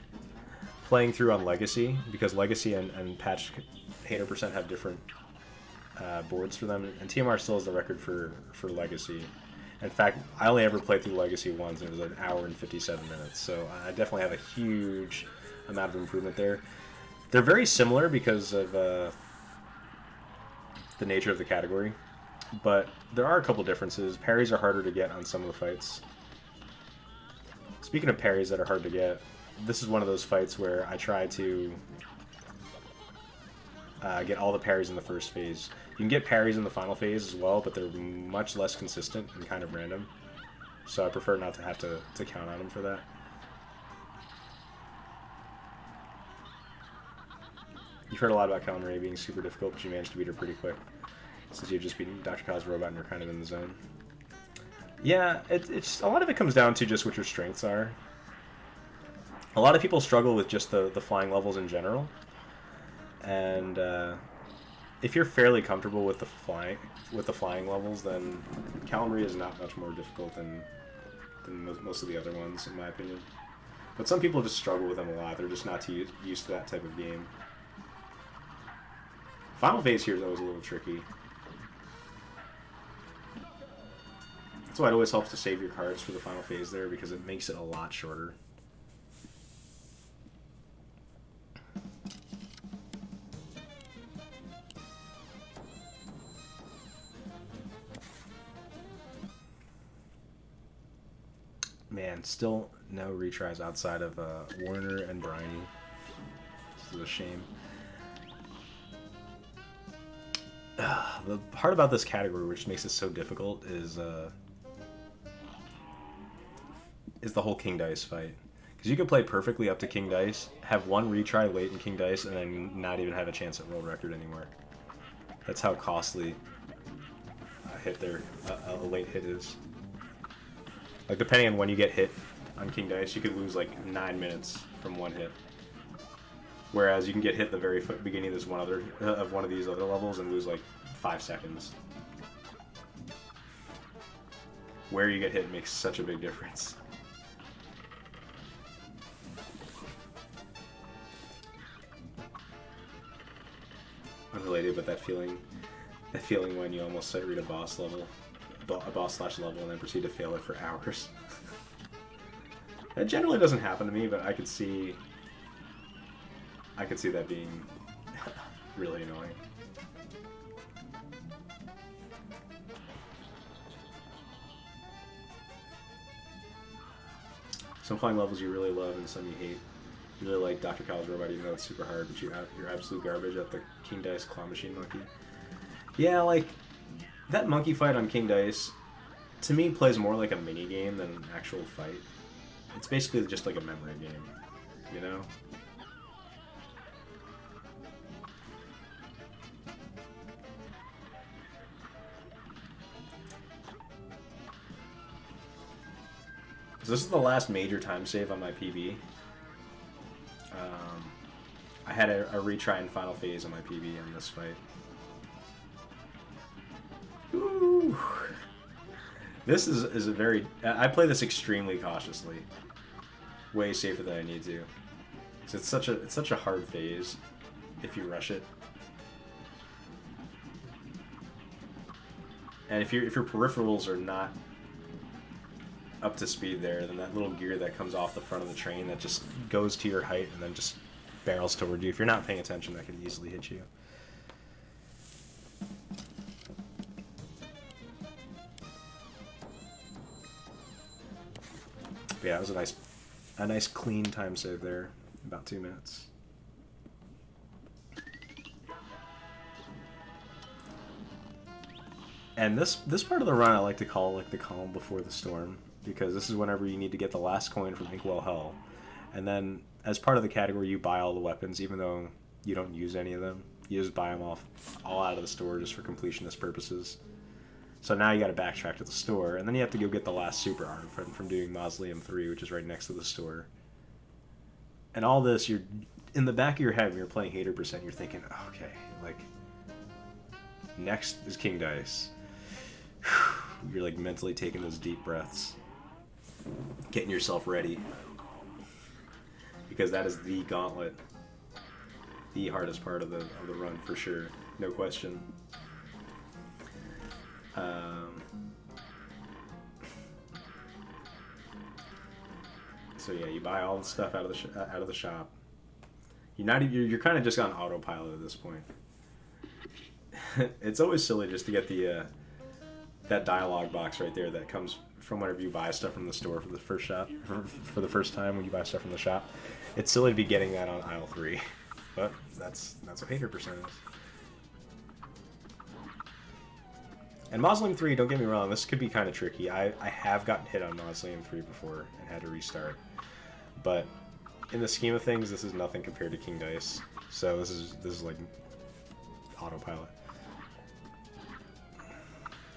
playing through on Legacy, because Legacy and Patch Hater Percent have different boards for them, and TMR still has the record for Legacy. In fact, I only ever played through Legacy once, and it was an hour and 57 minutes, so I definitely have a huge amount of improvement there. They're very similar because of the nature of the category, but there are a couple differences. Parries are harder to get on some of the fights. Speaking of parries that are hard to get, this is one of those fights where I try to get all the parries in the first phase. You can get parries in the final phase as well, but they're much less consistent and kind of random. So I prefer not to have to count on them for that. You've heard a lot about Calimary being super difficult, but you managed to beat her pretty quick. Since you've just beaten Dr. Kyle's robot and you're kind of in the zone. Yeah, it's a lot of it comes down to just what your strengths are. A lot of people struggle with just the flying levels in general. And if you're fairly comfortable with the flying levels, then Calimary is not much more difficult than most of the other ones, in my opinion. But some people just struggle with them a lot. They're just not used to that type of game. Final phase here is always a little tricky. That's why it always helps to save your cards for the final phase there, because it makes it a lot shorter. Man, still no retries outside of Warner and Briny. This is a shame. The part about this category which makes it so difficult is the whole King Dice fight. Because you can play perfectly up to King Dice, have one retry late in King Dice, and then not even have a chance at world record anymore. That's how costly a late hit is. Like, depending on when you get hit on King Dice, you could lose like 9 minutes from one hit. Whereas you can get hit at the very beginning of one of these other levels and lose like 5 seconds. Where you get hit makes such a big difference. Unrelated, but that feeling when you almost sight read a boss/level, and then proceed to fail it for hours. It generally doesn't happen to me, but I could see that being really annoying. Some flying levels you really love and some you hate. You really like Dr. Kahl's robot even though it's super hard, but you're absolute garbage at the King Dice Claw Machine Monkey. Yeah, like, that monkey fight on King Dice, to me, plays more like a mini game than an actual fight. It's basically just like a memory game, you know? So this is the last major time save on my PB. I had a retry in final phase on my PB in this fight. Ooh. This is a very... I play this extremely cautiously. Way safer than I need to. So it's such a hard phase if you rush it. And if your peripherals are not up to speed there, then that little gear that comes off the front of the train that just goes to your height and then just barrels toward you. If you're not paying attention, that could easily hit you. But yeah, it was a nice clean time save there, about 2 minutes. And this part of the run I like to call like the calm before the storm, because this is whenever you need to get the last coin from Inkwell Hell. And then, as part of the category, you buy all the weapons, even though you don't use any of them. You just buy them all out of the store just for completionist purposes. So now you got to backtrack to the store, and then you have to go get the last super arm from doing Mausoleum 3, which is right next to the store. And all this, you're in the back of your head when you're playing Hater Percent, you're thinking, okay, like, next is King Dice. You're like mentally taking those deep breaths, getting yourself ready, because that is the gauntlet, the hardest part of the run for sure, no question. So yeah, you buy all the stuff out of the shop. You're kind of just on autopilot at this point. It's always silly just to get the that dialogue box right there that comes from whenever you buy stuff from the store for the first shop, for the first time when you buy stuff from the shop. It's silly to be getting that on aisle 3, but that's what Hater Percent is. And Mausoleum 3, don't get me wrong, this could be kind of tricky. I have gotten hit on Mausoleum 3 before and had to restart. But in the scheme of things, this is nothing compared to King Dice. So this is like autopilot.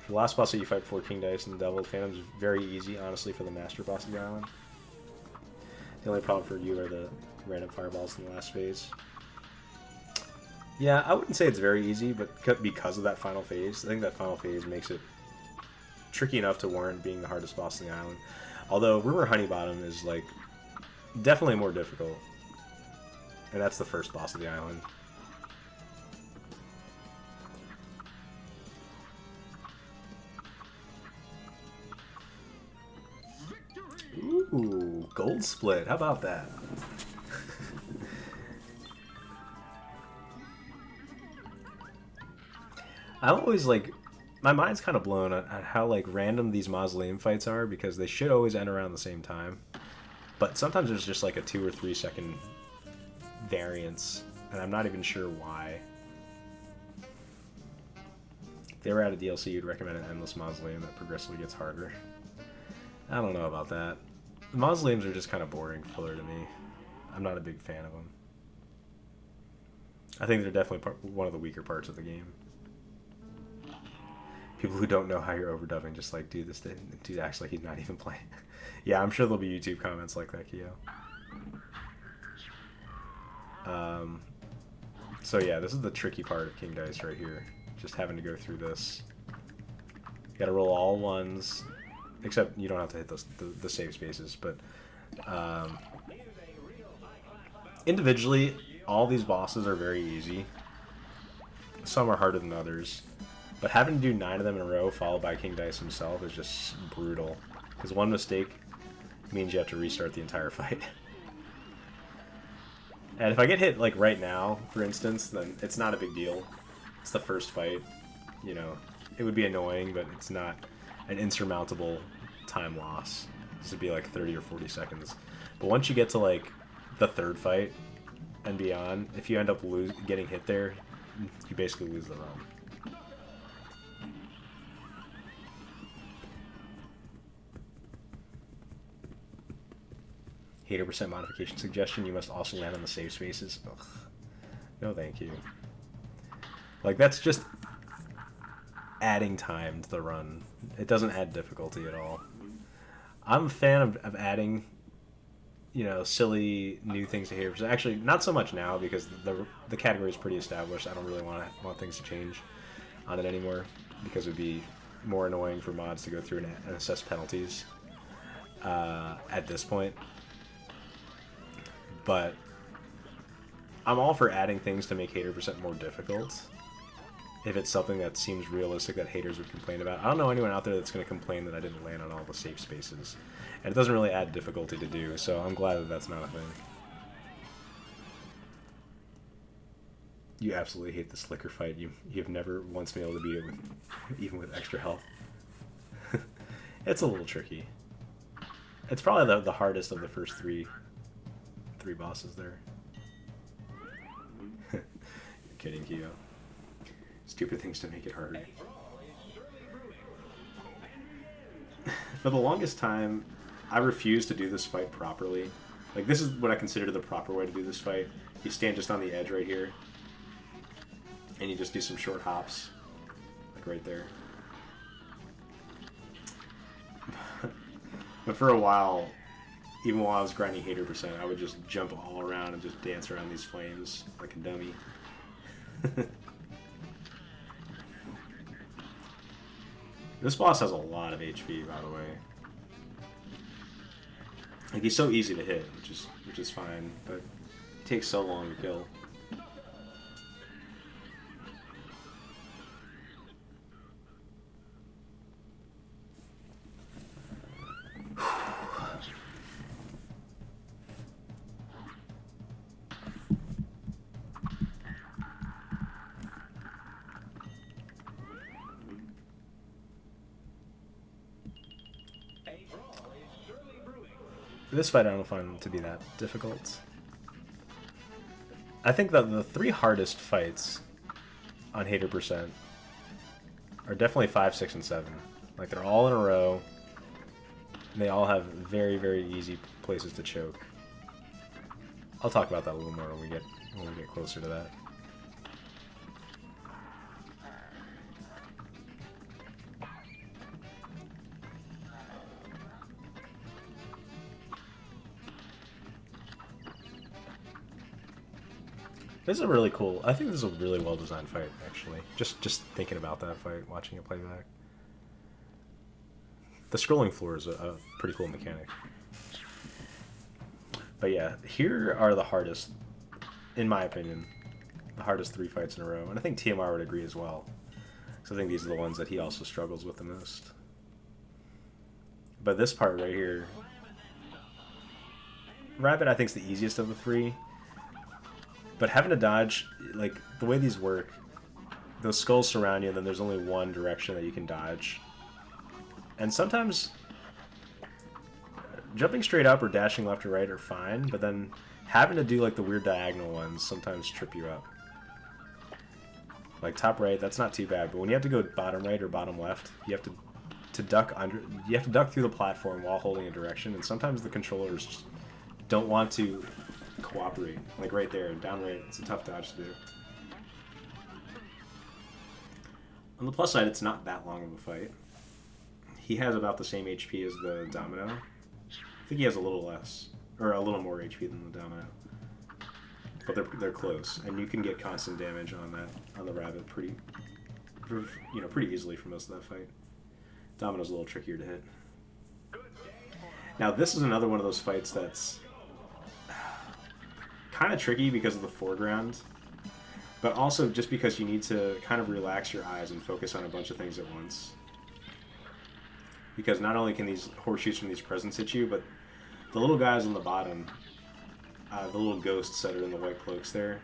The last boss that you fight before King Dice and the Devil Phantom is very easy, honestly, for the master boss of the island. The only problem for you are the random fireballs in the last phase. Yeah, I wouldn't say it's very easy, but because of that final phase, I think that final phase makes it tricky enough to warrant being the hardest boss in the island. Although Rumor Honeybottom is like definitely more difficult, and that's the first boss of the island. Ooh, gold split. How about that? I'm always like, my mind's kind of blown on how like random these Mausoleum fights are, because they should always end around the same time. But sometimes there's just like a 2 or 3 second variance, and I'm not even sure why. If they were out of DLC, you'd recommend an endless Mausoleum that progressively gets harder. I don't know about that. The Mausoleums are just kind of boring filler to me. I'm not a big fan of them. I think they're definitely one of the weaker parts of the game. People who don't know how you're overdubbing just like, dude, this dude acts like he's not even playing. Yeah, I'm sure there'll be YouTube comments like that, Kyo. So yeah, this is the tricky part of King Dice right here. Just having to go through this. You gotta roll all ones, except you don't have to hit the save spaces, but individually, all these bosses are very easy. Some are harder than others. But having to do 9 of them in a row, followed by King Dice himself, is just brutal. Because one mistake, means you have to restart the entire fight. And if I get hit, like, right now, for instance, then it's not a big deal. It's the first fight, you know. It would be annoying, but it's not an insurmountable time loss. This would be like 30 or 40 seconds. But once you get to, like, the third fight and beyond, if you end up getting hit there, you basically lose the run. Hater percent modification suggestion, you must also land on the safe spaces. Ugh. No thank you. Like, that's just adding time to the run. It doesn't add difficulty at all. I'm a fan of adding, you know, silly new things to hater percent. Actually, not so much now because the category is pretty established. I don't really want things to change on it anymore because it would be more annoying for mods to go through and assess penalties at this point. But I'm all for adding things to make hater percent more difficult if it's something that seems realistic that haters would complain about. I don't know anyone out there that's going to complain that I didn't land on all the safe spaces. And it doesn't really add difficulty to do, so I'm glad that that's not a thing. You absolutely hate the slicker fight. You've never once been able to beat it even with extra health. It's a little tricky. It's probably the hardest of the first three bosses there. You're kidding, Kyo. Stupid things to make it harder. For the longest time, I refused to do this fight properly. Like, this is what I consider the proper way to do this fight. You stand just on the edge right here, and you just do some short hops, like right there. But for a while, even while I was grinding hater percent, I would just jump all around and just dance around these flames like a dummy. This boss has a lot of HP, by the way. Like, he's so easy to hit, which is fine, but he takes so long to kill. This fight I don't find to be that difficult. I think that the three hardest fights on hater percent are definitely 5, 6, and 7. Like, they're all in a row. They all have very, very easy places to choke. I'll talk about that a little more when we get closer to that. This is a really cool. I think this is a really well designed fight, actually. Just thinking about that fight, watching it play back. The scrolling floor is a pretty cool mechanic. But yeah, here are the hardest, in my opinion, the hardest 3 fights in a row, and I think TMR would agree as well. So I think these are the ones that he also struggles with the most. But this part right here, Rabbit I think is the easiest of the 3. But having to dodge, like, the way these work, those skulls surround you, and then there's only one direction that you can dodge. And sometimes jumping straight up or dashing left or right are fine, but then having to do, like, the weird diagonal ones sometimes trip you up. Like, top right, that's not too bad, but when you have to go bottom right or bottom left, you have to duck under. You have to duck through the platform while holding a direction, and sometimes the controllers just don't want to cooperate. Like right there, down right, it's a tough dodge to do. On the plus side, it's not that long of a fight. He has about the same HP as the Domino. I think he has a little less, or a little more HP than the Domino. But they're close, and you can get constant damage on the Rabbit pretty easily for most of that fight. Domino's a little trickier to hit. Now this is another one of those fights that's kind of tricky because of the foreground, but also just because you need to kind of relax your eyes and focus on a bunch of things at once. Because not only can these horseshoes from these presents hit you, but the little guys on the bottom, the little ghosts that are in the white cloaks there,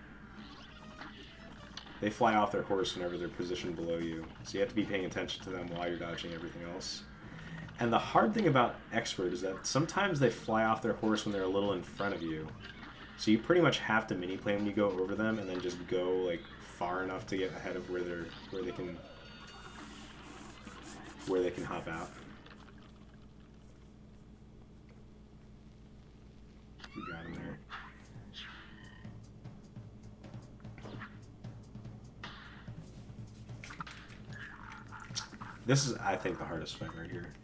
they fly off their horse whenever they're positioned below you. So you have to be paying attention to them while you're dodging everything else. And the hard thing about Expert is that sometimes they fly off their horse when they're a little in front of you. So you pretty much have to mini-play when you go over them and then just go like far enough to get ahead of where they can hop out. You got him there. This is, I think, the hardest fight right here.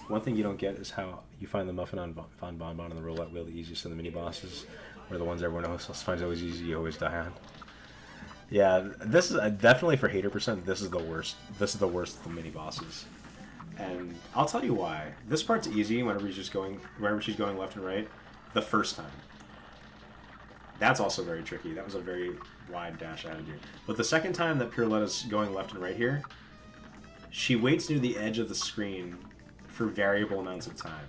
One thing you don't get is how you find the Muffin on Von Bonbon and the Roulette Wheel the easiest in the mini bosses, or the ones everyone else finds always easy, you always die on. Yeah, this is definitely for hater percent. This is the worst. This is the worst of the mini bosses, and I'll tell you why. This part's easy whenever she's going left and right, the first time. That's also very tricky. That was a very wide dash I had to do. But the second time that Pirouletta's going left and right here, she waits near the edge of the screen for variable amounts of time.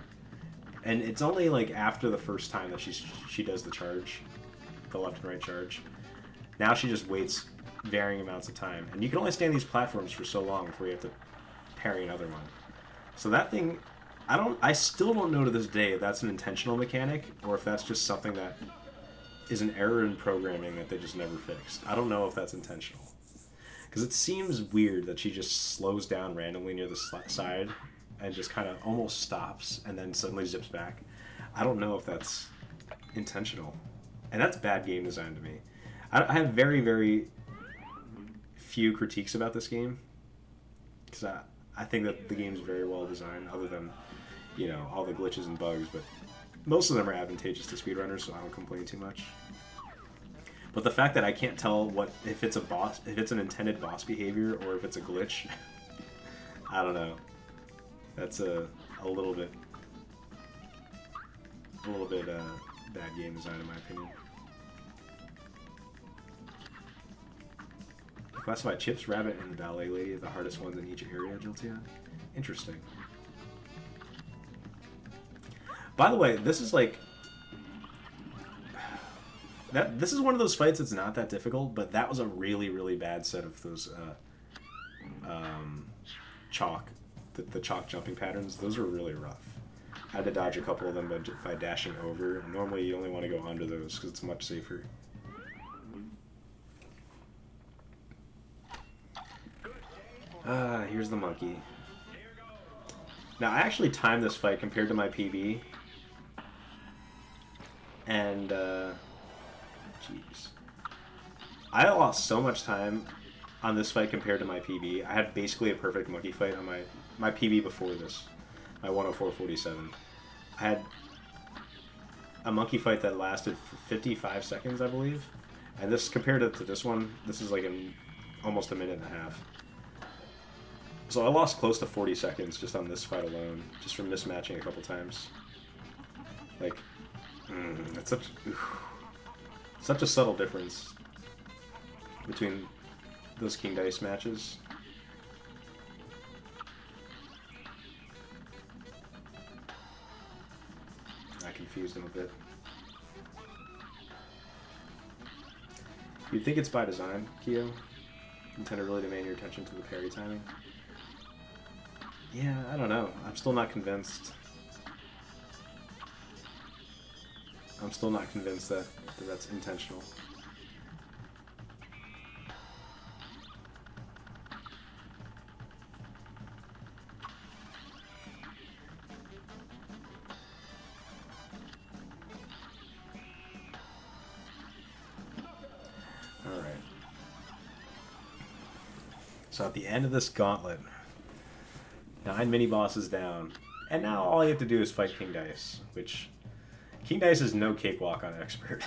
And it's only like after the first time that she does the charge, the left and right charge. Now she just waits varying amounts of time. And you can only stay on these platforms for so long before you have to parry another one. So that thing, I still don't know to this day if that's an intentional mechanic or if that's just something that is an error in programming that they just never fixed. I don't know if that's intentional. Because it seems weird that she just slows down randomly near the side and just kind of almost stops and then suddenly zips back. I don't know if that's intentional. And that's bad game design to me. I have very, very few critiques about this game. Because I think that the game's very well designed, other than, you know, all the glitches and bugs. But most of them are advantageous to speedrunners, so I don't complain too much. But the fact that I can't tell if it's an intended boss behavior or if it's a glitch, I don't know. That's a little bit bad game design in my opinion. Classify Chips, Rabbit, and the Ballet Lady as the hardest ones in each area, Jiltia. Interesting. By the way, this is like this is one of those fights that's not that difficult, but that was a really, really bad set of those chalk, the chalk jumping patterns. Those were really rough. I had to dodge a couple of them by dashing over. And normally you only want to go under those because it's much safer. Here's the monkey. Now, I actually timed this fight compared to my PB. And, jeez. I lost so much time on this fight compared to my PB. I had basically a perfect monkey fight on my PB before this. My 104.47. I had a monkey fight that lasted 55 seconds, I believe. And this, compared to this one, this is like almost a minute and a half. So I lost close to 40 seconds just on this fight alone, just from mismatching a couple times. Like, it's such a subtle difference between those King Dice matches. I confused him a bit. You'd think it's by design, Kyo. Intended really to demand your attention to the parry timing. Yeah, I don't know. I'm still not convinced. I'm still not convinced that that's intentional. Alright. So at the end of this gauntlet, 9 mini-bosses down, and now all you have to do is fight King Dice, which King Dice is no cakewalk on Expert.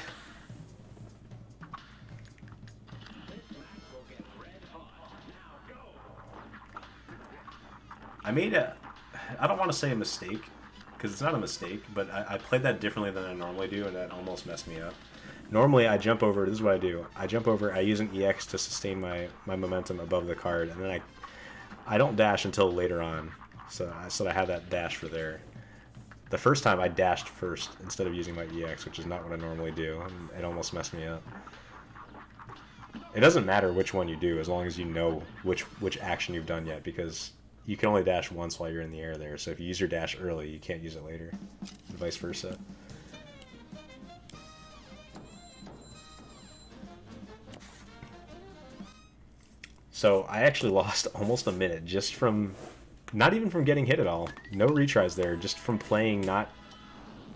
I made I don't want to say a mistake, because it's not a mistake, but I played that differently than I normally do, and that almost messed me up. Normally I jump over, this is what I do, I jump over, I use an EX to sustain my momentum above the card, and then I don't dash until later on, so I have that dash for there. The first time I dashed first instead of using my EX, which is not what I normally do, and it almost messed me up. It doesn't matter which one you do as long as you know which action you've done yet, because you can only dash once while you're in the air there, so if you use your dash early, you can't use it later, and vice versa. So I actually lost almost a minute just from, not even from getting hit at all, no retries there, just from playing not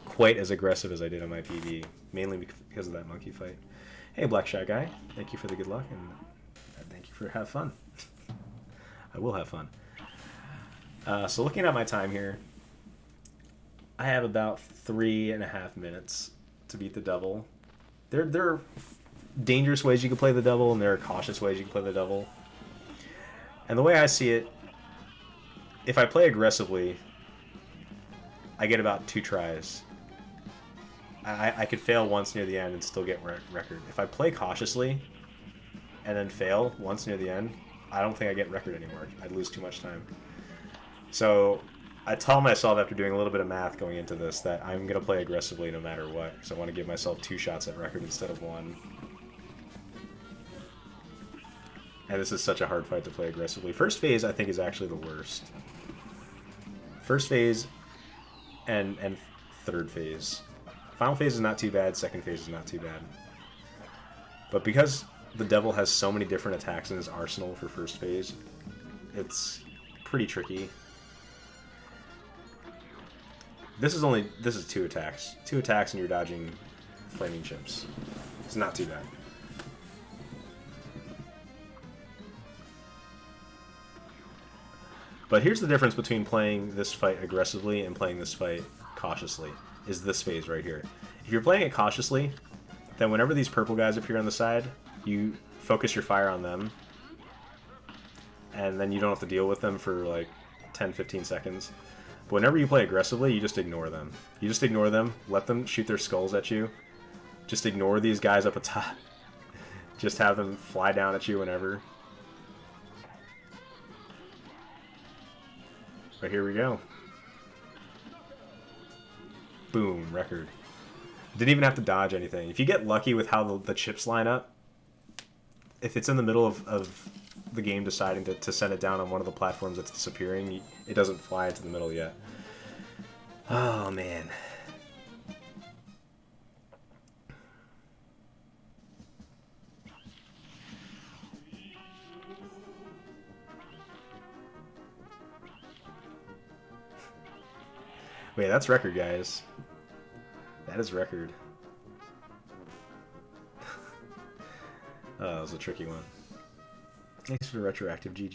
quite as aggressive as I did on my PB, mainly because of that monkey fight. Hey, Black Shy Guy, thank you for the good luck, and thank you for have fun. I will have fun. So looking at my time here, I have about 3.5 minutes to beat the double. There are dangerous ways you can play the double, and there are cautious ways you can play the double. And the way I see it, if I play aggressively, I get about 2 tries. I could fail once near the end and still get record. If I play cautiously and then fail once near the end, I don't think I get record anymore. I'd lose too much time. So I tell myself after doing a little bit of math going into this that I'm going to play aggressively no matter what. So I want to give myself 2 shots at record instead of 1. And this is such a hard fight to play aggressively. First phase, I think, is actually the worst. First phase and third phase. Final phase is not too bad, second phase is not too bad. But because the devil has so many different attacks in his arsenal for first phase, it's pretty tricky. This is 2 attacks. 2 attacks and you're dodging flaming chips. It's not too bad. But here's the difference between playing this fight aggressively and playing this fight cautiously, is this phase right here. If you're playing it cautiously, then whenever these purple guys appear on the side, you focus your fire on them, and then you don't have to deal with them for like 10-15 seconds. But whenever you play aggressively, you just ignore them. You just ignore them, let them shoot their skulls at you, just ignore these guys up atop, just have them fly down at you whenever. But here we go. Boom, record. Didn't even have to dodge anything. If you get lucky with how the chips line up, if it's in the middle of the game deciding to send it down on one of the platforms that's disappearing, it doesn't fly into the middle yet. Oh, man. Wait, that's record, guys. That is record. Oh, that was a tricky one. Thanks for the retroactive GG.